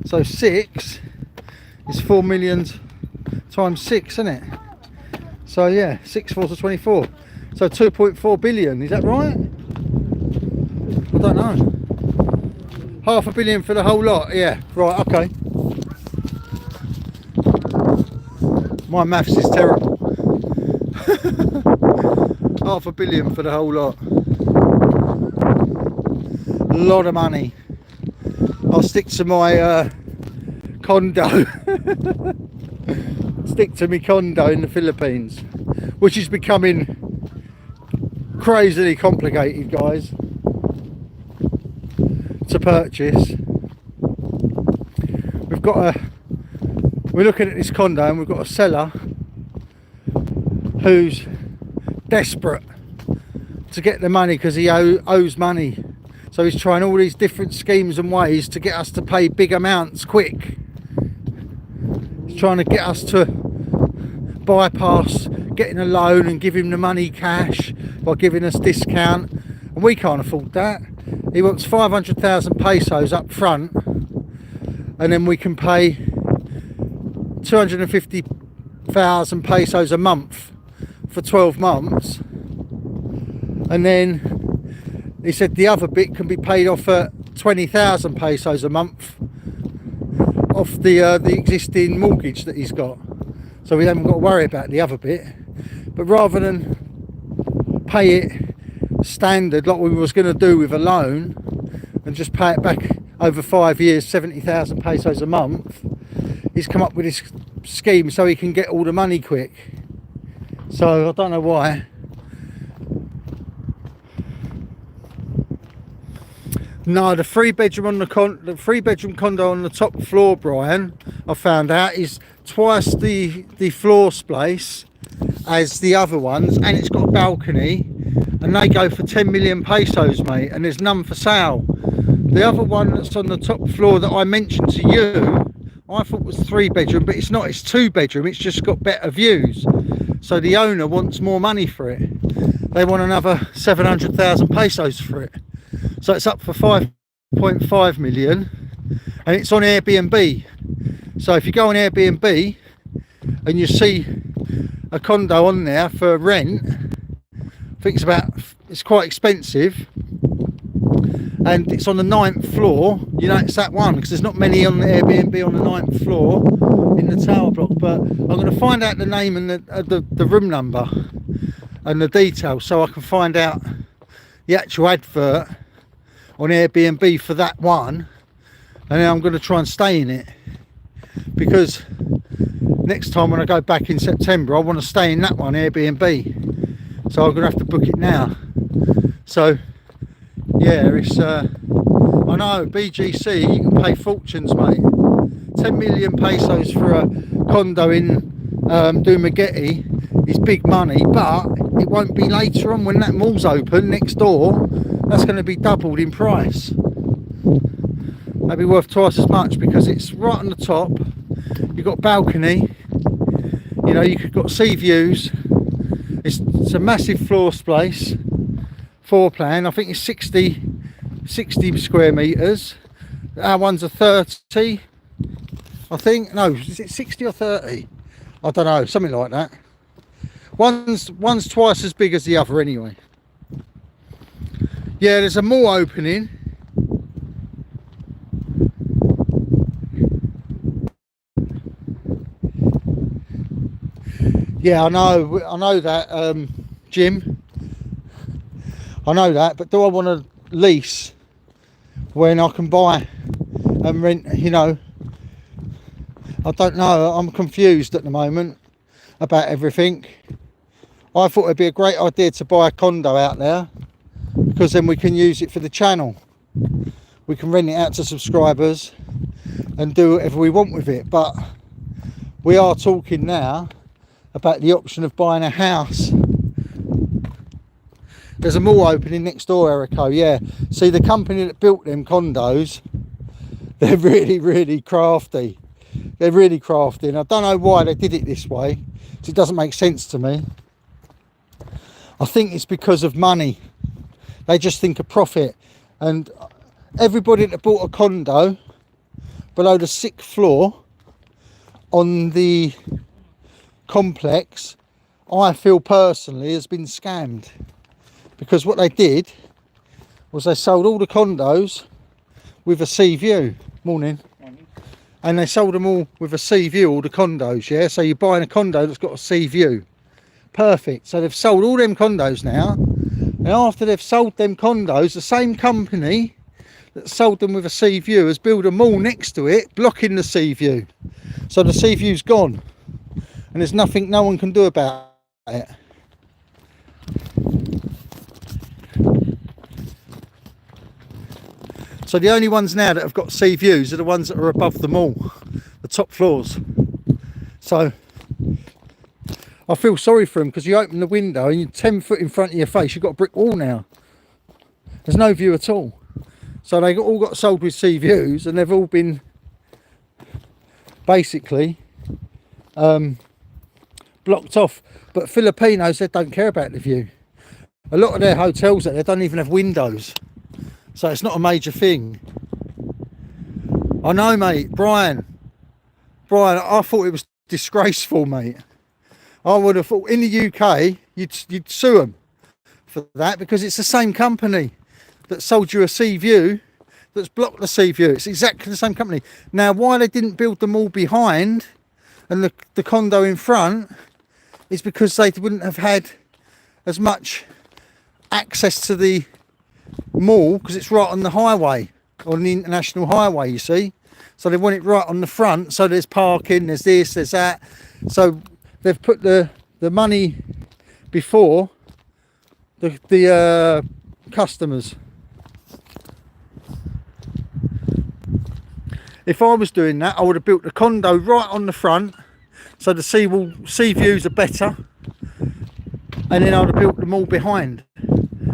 So 6 is 4 million times 6, isn't it? So yeah, 6 4 to 24. So 2.4 billion, is that right? I don't know. $500 million for the whole lot, yeah, right, okay. My maths is terrible. $500 million for the whole lot. A lot of money. I'll stick to my condo. Stick to my condo in the Philippines, which is becoming crazily complicated, guys, to purchase. We're looking at this condo and we've got a seller who's desperate to get the money because he owes money. So he's trying all these different schemes and ways to get us to pay big amounts quick. He's trying to get us to bypass getting a loan and give him the money cash by giving us discount, and we can't afford that. He wants 500,000 pesos up front, and then we can pay 250,000 pesos a month for 12 months, and then he said the other bit can be paid off at 20,000 pesos a month off the existing mortgage that he's got, so we haven't got to worry about the other bit. But rather than pay it standard like we was going to do with a loan and just pay it back over 5 years, 70,000 pesos a month, he's come up with this scheme so he can get all the money quick. So I don't know why. No, the three bedroom condo on the top floor, Brian, I found out, is twice the floor space as the other ones, and it's got a balcony, and they go for 10 million pesos, mate, and there's none for sale. The other one that's on the top floor that I mentioned to you, I thought was 3 bedroom, but it's not, it's 2 bedroom, it's just got better views. So the owner wants more money for it. They want another 700,000 pesos for it. So it's up for 5.5 million, and it's on Airbnb. So if you go on Airbnb and you see a condo on there for rent, I think it's quite expensive, and it's on the 9th floor. You know, it's that one, because there's not many on the Airbnb on the 9th floor in the tower block. But I'm going to find out the name and the room number and the details, so I can find out the actual advert on Airbnb for that one, and then I'm going to try and stay in it, because next time when I go back in September I want to stay in that one Airbnb, so I'm going to have to book it now. So yeah, it's I know BGC, you can pay fortunes, mate. 10 million pesos for a condo in Dumaguete is big money, but it won't be later on when that mall's open next door. That's going to be doubled in price. That'd be worth twice as much because it's right on the top. You've got balcony, you know, you've got sea views. It's a massive floor space, floor plan. I think it's 60 square meters. Our ones are 30, I think. No, is it 60 or 30? I don't know, something like that. One's twice as big as the other anyway. Yeah, there's a mall opening. Yeah, I know that, Jim. I know that, but do I want to lease when I can buy and rent, you know? I don't know, I'm confused at the moment about everything. I thought it'd be a great idea to buy a condo out there because then we can use it for the channel. We can rent it out to subscribers and do whatever we want with it, but we are talking now about the option of buying a house. There's a mall opening next door, Erico. Yeah, see, the company that built them condos, they're really crafty. They're really crafty, and I don't know why they did it this way. It doesn't make sense to me. I think it's because of money. They just think of profit, and everybody that bought a condo below the 6th floor on the complex, I feel personally, has been scammed, because what they did was they sold all the condos with a sea view. Morning. And they sold them all with a sea view, all the condos, yeah? So you're buying a condo that's got a sea view. Perfect. So they've sold all them condos now. And after they've sold them condos, the same company that sold them with a sea view has built a mall next to it, blocking the sea view. So the sea view's gone. And there's nothing no one can do about it. So the only ones now that have got sea views are the ones that are above the mall, the top floors. So I feel sorry for them, because you open the window and you're 10 foot in front of your face, you've got a brick wall now. There's no view at all. So they all got sold with sea views, and they've all been basically blocked off. But Filipinos, they don't care about the view. A lot of their hotels they don't even have windows. So it's not a major thing. I know, mate. Brian, I thought it was disgraceful, mate. I would have thought in the UK, you'd sue them for that, because it's the same company that sold you a sea view that's blocked the sea view. It's exactly the same company. Now, why they didn't build them all behind and the condo in front is because they wouldn't have had as much access to the mall, because it's right on the highway, on the international highway, you see. So they want it right on the front, so there's parking, there's this, there's that. So they've put the money before the customers. If I was doing that, I would have built a condo right on the front, so the sea views are better, and then I would have built the mall behind.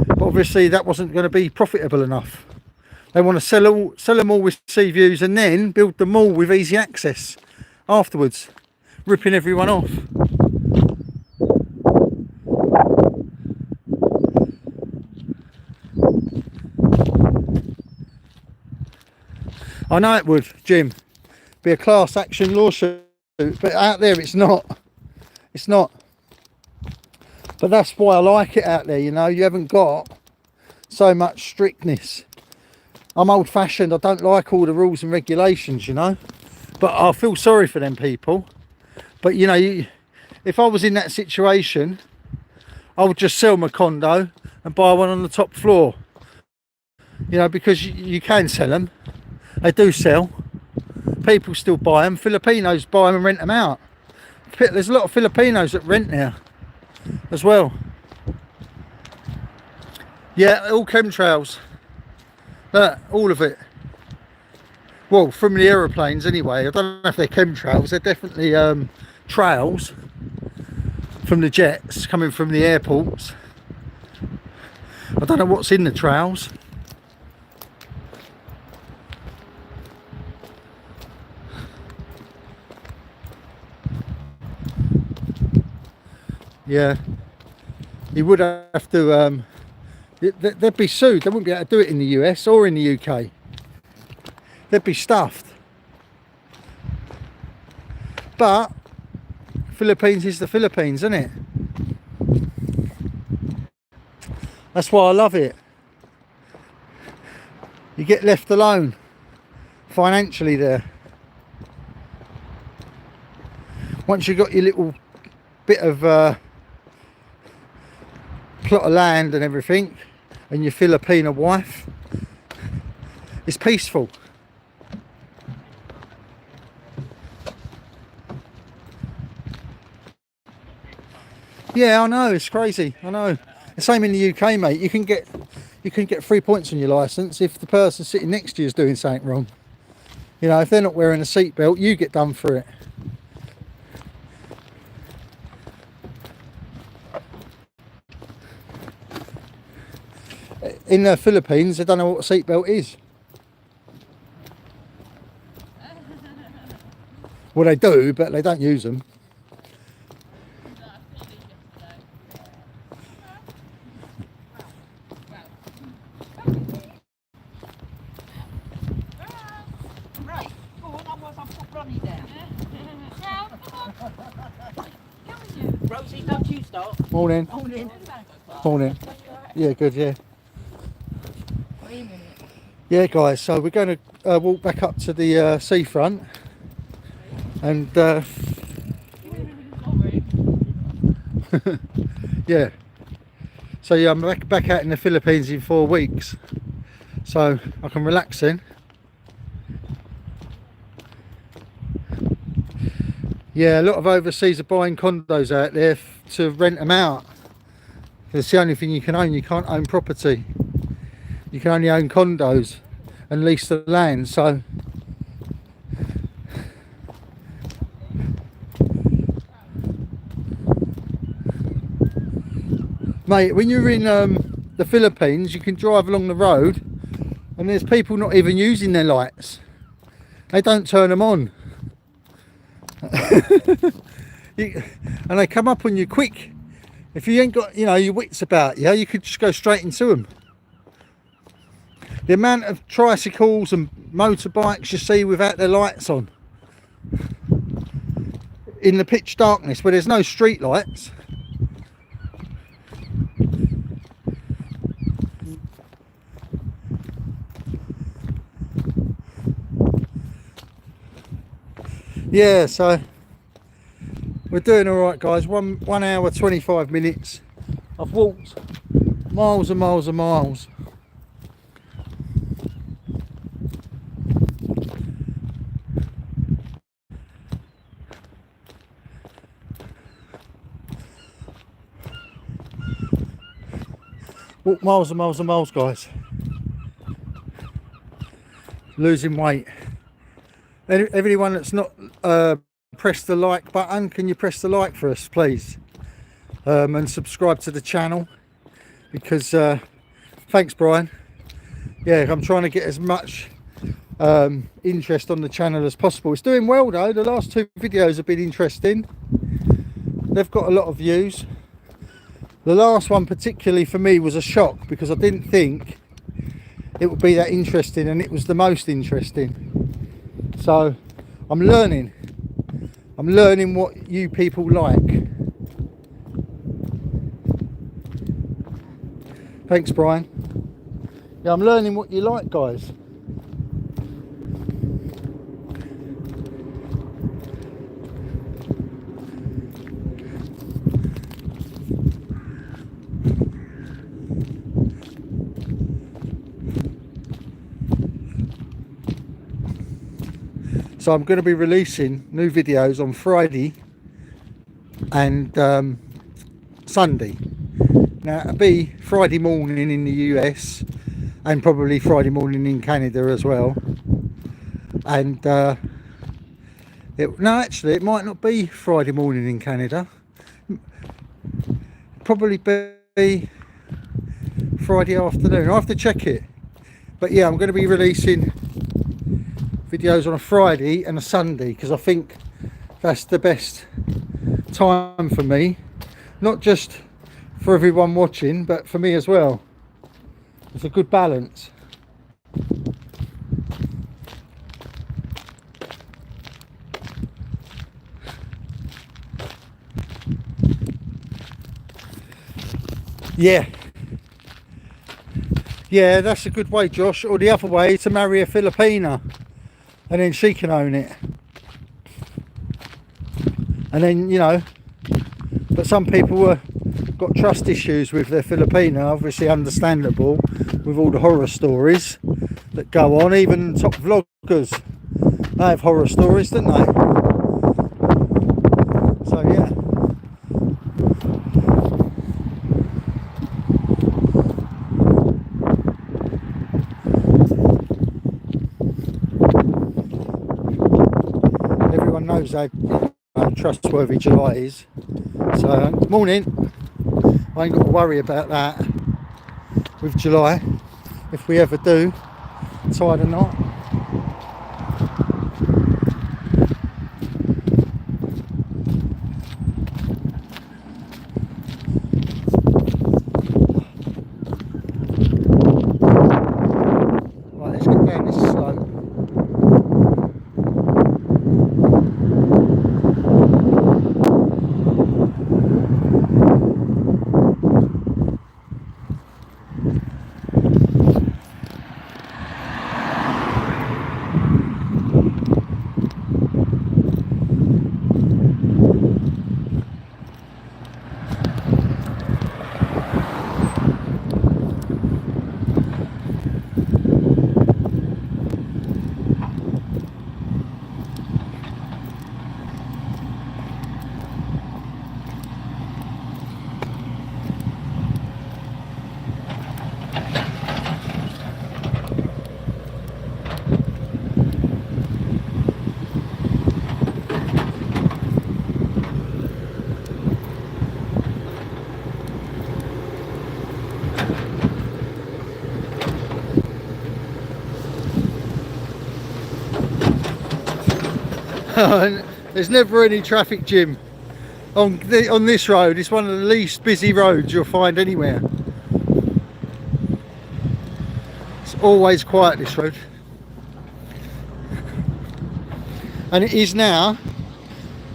But obviously that wasn't going to be profitable enough. They want to sell them all with sea views and then build the mall with easy access afterwards, ripping everyone off. I know it would, Jim. Be a class action lawsuit, but out there it's not. It's not. But that's why I like it out there, you know. You haven't got so much strictness. I'm old fashioned, I don't like all the rules and regulations, you know. But I feel sorry for them people. But you know, if I was in that situation, I would just sell my condo and buy one on the top floor. You know, because you can sell them. They do sell. People still buy them. Filipinos buy them and rent them out. There's a lot of Filipinos that rent now as well. Yeah, all chemtrails. All of it. Well, from the aeroplanes anyway. I don't know if they're chemtrails. They're definitely trails from the jets coming from the airports. I don't know what's in the trails. Yeah, he would have to. They'd be sued. They wouldn't be able to do it in the US or in the UK. They'd be stuffed. But Philippines is the Philippines, isn't it? That's why I love it. You get left alone financially there. Once you've got your little bit of plot of land and everything, and your Filipino wife, it's peaceful. Yeah, I know, it's crazy. I know. The same in the UK, mate. You can get 3 points on your licence if the person sitting next to you is doing something wrong. You know, if they're not wearing a seatbelt, you get done for it. In the Philippines, they don't know what a seatbelt is. Well, they do, but they don't use them. Rosie, don't you stop. Morning. Morning. Morning. Yeah, good, yeah. Yeah, guys, so we're going to walk back up to the seafront. And, yeah. So, yeah, I'm back out in the Philippines in 4 weeks. So, I can relax then. Yeah, a lot of overseas are buying condos out there to rent them out. It's the only thing you can own. You can't own property. You can only own condos and lease the land. So mate, when you're in the Philippines, you can drive along the road and there's people not even using their lights. They don't turn them on. And they come up on you quick. If you ain't got, you know, your wits about you, you could just go straight into them. The amount of tricycles and motorbikes you see without their lights on in the pitch darkness where there's no street lights. Yeah, so we're doing all right, guys. 1 hour 25 minutes. I've walked miles and miles and miles. Walked miles and miles and miles, guys. Losing weight. Everyone that's not press the like button, can you press the like for us, please? And subscribe to the channel, because thanks, Brian. Yeah, I'm trying to get as much interest on the channel as possible. It's doing well though. The last 2 videos have been interesting. They've got a lot of views. The last one particularly for me was a shock, because I didn't think it would be that interesting, and it was the most interesting. So I'm learning what you people like. Thanks, Brian. Yeah, I'm learning what you like, guys. So I'm going to be releasing new videos on Friday and Sunday. Now it'll be Friday morning in the US and probably Friday morning in Canada as well. And no, actually it might not be Friday morning in Canada. Probably be Friday afternoon. I have to check it. But yeah, I'm going to be releasing videos on a Friday and a Sunday because I think that's the best time for me, not just for everyone watching but for me as well. It's a good balance. Yeah, that's a good way, Josh. Or the other way, to marry a Filipina and then she can own it. And then, you know, but some people got trust issues with their Filipina, obviously understandable with all the horror stories that go on. Even top vloggers, they have horror stories, don't they? So yeah. Everyone knows how trustworthy July is. So morning, I ain't got to worry about that with July, if we ever do tie the knot. Right, let's get down this slope. There's never any traffic, Jim, on this road. It's one of the least busy roads you'll find anywhere. It's always quiet, this road. And it is now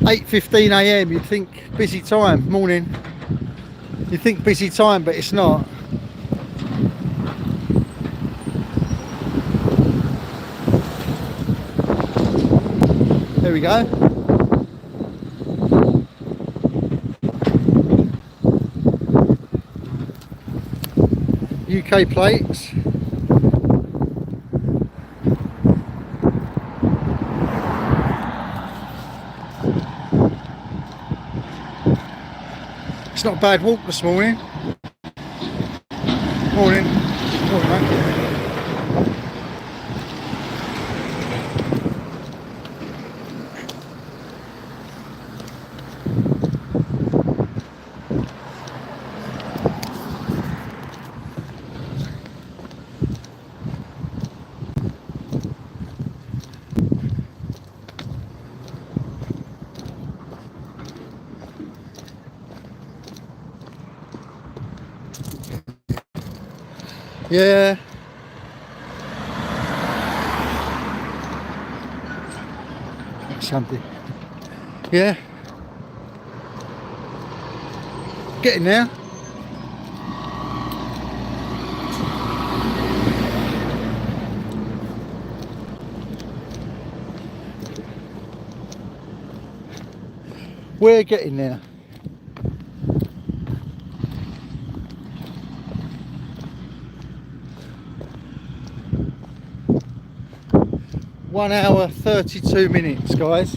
8:15 AM. You'd think busy time, morning. You'd think busy time, but it's not. There we go. UK plates. It's not a bad walk this morning. Morning. Morning, mate. Yeah. That's something. Yeah. Getting there. We're getting there. One hour 32 minutes, guys.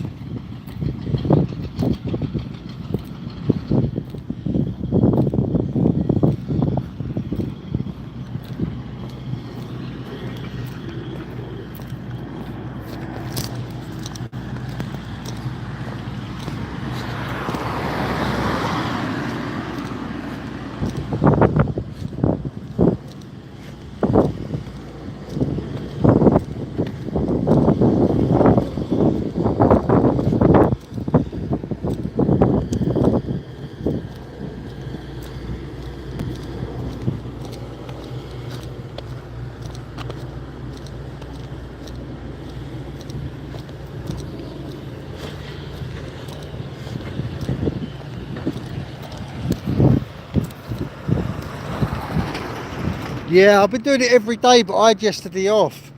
Yeah, I've been doing it every day, but I had yesterday off.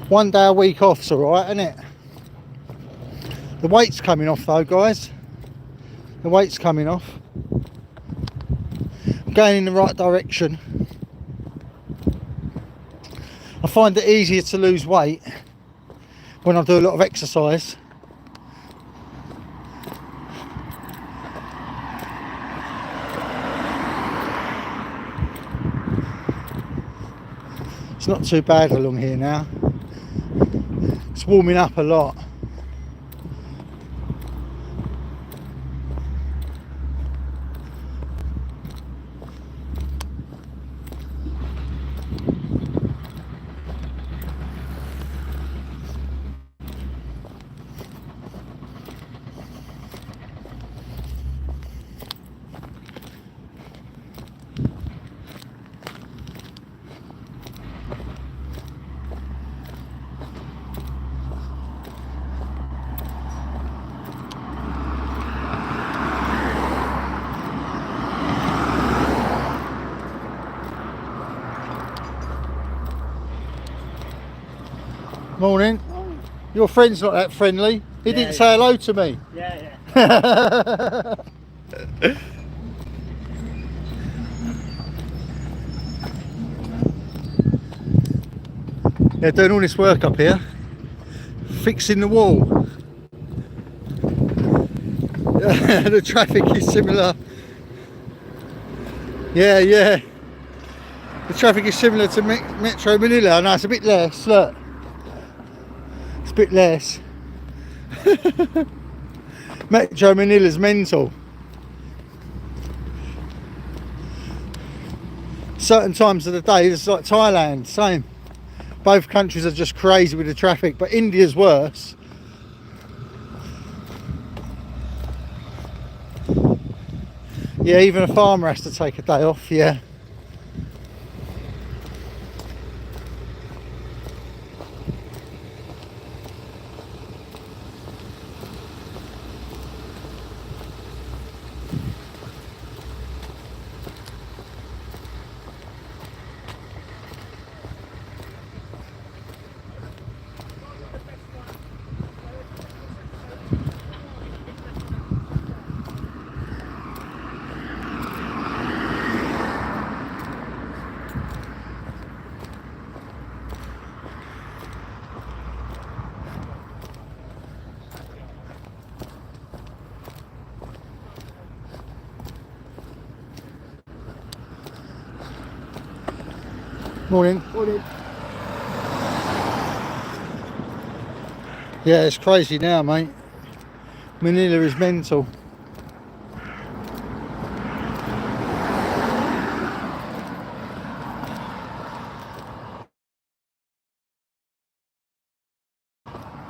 1 day a week off's alright, isn't it? The weight's coming off though, guys. The weight's coming off. I'm going in the right direction. I find it easier to lose weight when I do a lot of exercise. It's not too bad along here now. It's warming up a lot. Morning. Oh, Your friend's not that friendly. He Yeah, didn't yeah. say hello to me. yeah. They're doing all this work up here, fixing the wall. The traffic is similar. Yeah. The traffic is similar to Metro Manila. No, it's a bit less. Look, it's a bit less. Metro Manila's mental. Certain times of the day, it's like Thailand, same. Both countries are just crazy with the traffic, but India's worse. Yeah, even a farmer has to take a day off, yeah. Morning. Yeah, it's crazy now, mate. Manila is mental.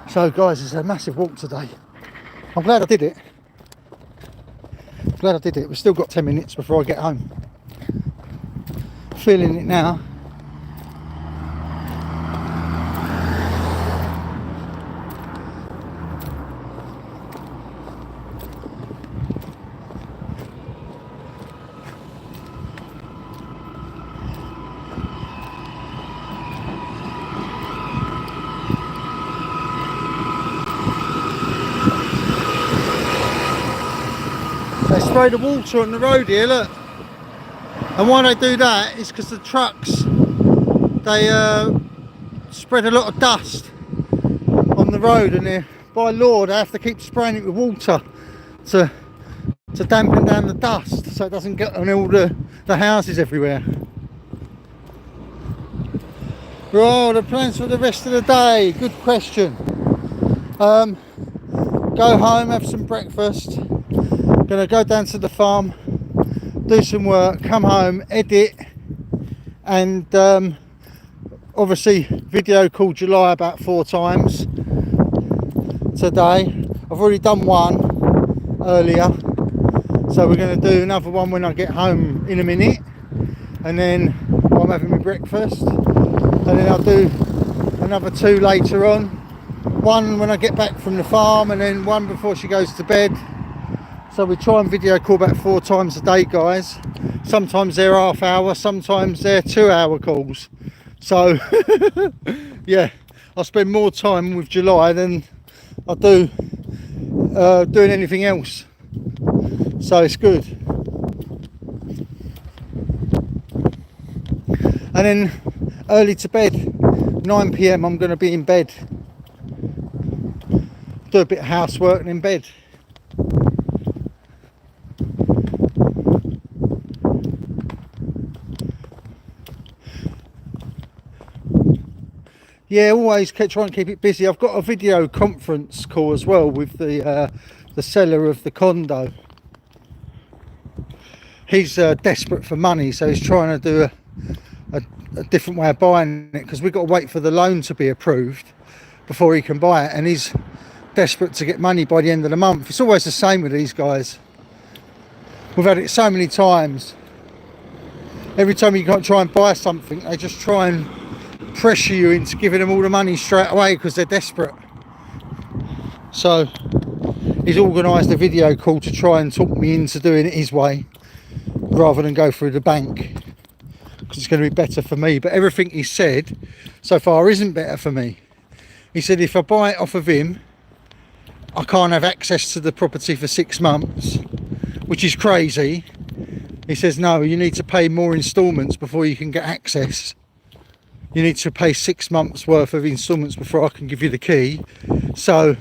So guys, it's a massive walk today. I'm glad I did it. We've still got 10 minutes before I get home. Feeling it now. They spray the water on the road here, look. And why they do that is because the trucks, they spread a lot of dust on the road, and by law they have to keep spraying it with water to dampen down the dust so it doesn't get on all the houses everywhere. Right, the plans for the rest of the day, good question. Go home, have some breakfast. Gonna go down to the farm, do some work, come home, edit, and obviously video call July about 4 times today. I've already done one earlier, so we're going to do another one when I get home in a minute, and then while I'm having my breakfast, and then I'll do another 2 later on, one when I get back from the farm, and then one before she goes to bed. So we try and video call about 4 times a day, guys. Sometimes they're half hour, sometimes they're 2 hour calls. So yeah, I spend more time with July than I do doing anything else. So it's good. And then early to bed, 9 PM I'm going to be in bed. Do a bit of housework and in bed. Yeah, always try and keep it busy. I've got a video conference call as well with the seller of the condo. He's desperate for money, so he's trying to do a different way of buying it, because we've got to wait for the loan to be approved before he can buy it, and he's desperate to get money by the end of the month. It's always the same with these guys. We've had it so many times. Every time you try and buy something, they just try and pressure you into giving them all the money straight away because they're desperate. So he's organised a video call to try and talk me into doing it his way rather than go through the bank, because it's going to be better for me. But everything he said so far isn't better for me. He said if I buy it off of him, I can't have access to the property for 6 months, which is crazy. He says no, you need to pay more instalments before you can get access. You need to pay 6 months worth of instalments before I can give you the key. So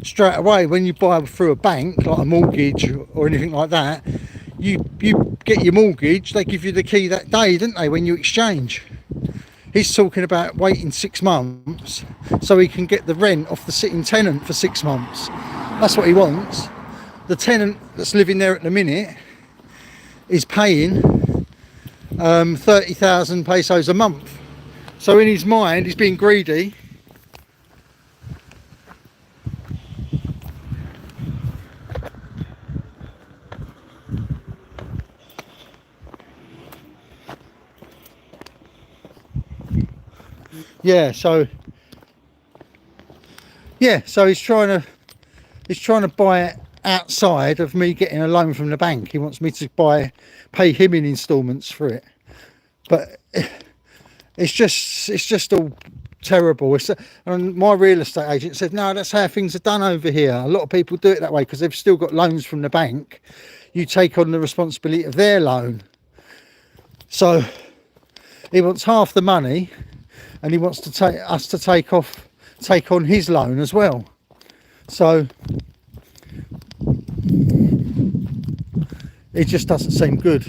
straight away, when you buy through a bank, like a mortgage or anything like that, you get your mortgage, they give you the key that day, don't they, when you exchange? He's talking about waiting 6 months so he can get the rent off the sitting tenant for 6 months. That's what he wants. The tenant that's living there at the minute is paying 30,000 pesos a month. So in his mind, he's being greedy. So he's trying to buy it outside of me getting a loan from the bank. He wants me to pay him in instalments for it. But it's just all terrible. And my real estate agent said, no, that's how things are done over here. A lot of people do it that way because they've still got loans from the bank. You take on the responsibility of their loan. So he wants half the money, and he wants to take on his loan as well. So it just doesn't seem good.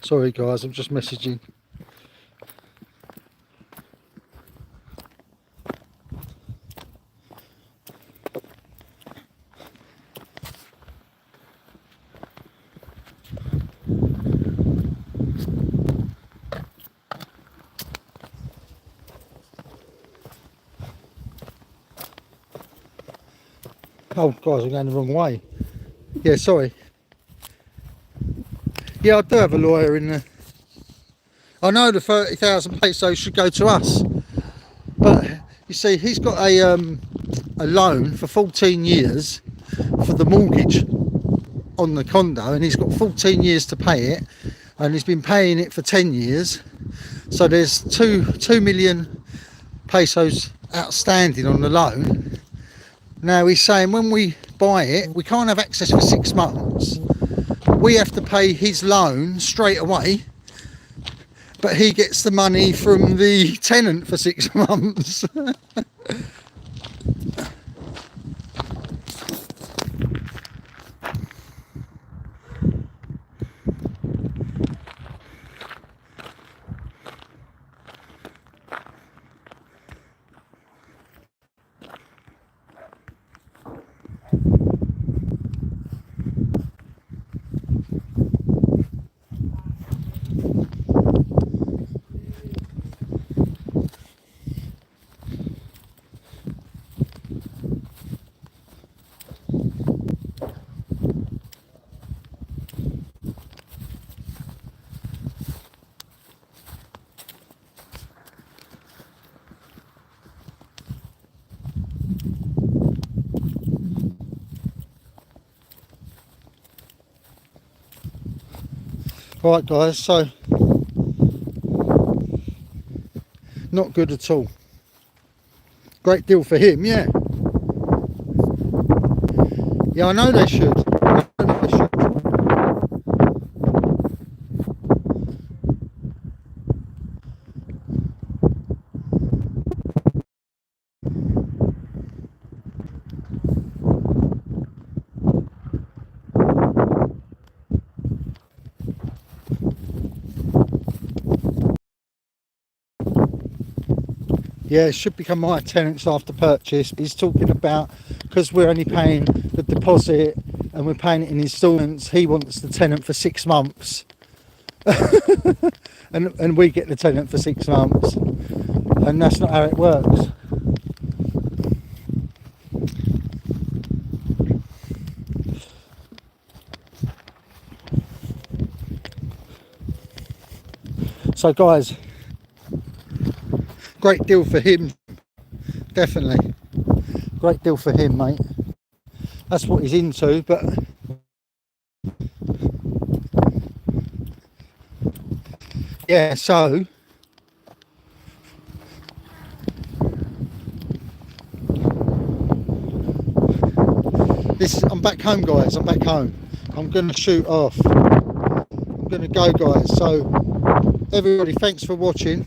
Sorry guys, I'm just messaging. Oh guys, I'm going the wrong way. Yeah, sorry. Yeah, I do have a lawyer in there. I know the 30,000 pesos should go to us, but you see, he's got a loan for 14 years for the mortgage on the condo, and he's got 14 years to pay it, and he's been paying it for 10 years. So there's 2 million pesos outstanding on the loan. Now he's saying when we buy it, we can't have access for 6 months. We have to pay his loan straight away, but he gets the money from the tenant for 6 months. Right guys, so not good at all. Great deal for him, yeah. Yeah, I know they should. I know they should. Yeah, it should become my tenants after purchase. He's talking about, because we're only paying the deposit and we're paying it in instalments, he wants the tenant for 6 months. and we get the tenant for 6 months. And that's not how it works. So guys, great deal for him. Definitely. Great deal for him, mate. That's what he's into, but yeah, so I'm back home guys, I'm back home. I'm gonna shoot off. I'm gonna go guys. So everybody, thanks for watching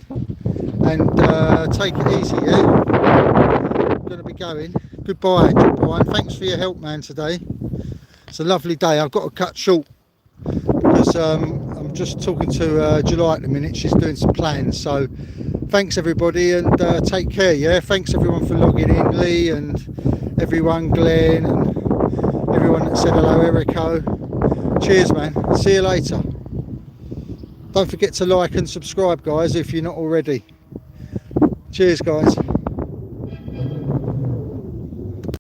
and take it easy, yeah? I'm gonna be going. Goodbye, and thanks for your help man today. It's a lovely day. I've got to cut short because I'm just talking to July at the minute. She's doing some plans, so thanks everybody and take care, yeah? Thanks everyone for logging in, Lee and everyone, Glenn and everyone that said hello, Erico. Cheers man, see you later. Don't forget to like and subscribe guys if you're not already. Cheers guys.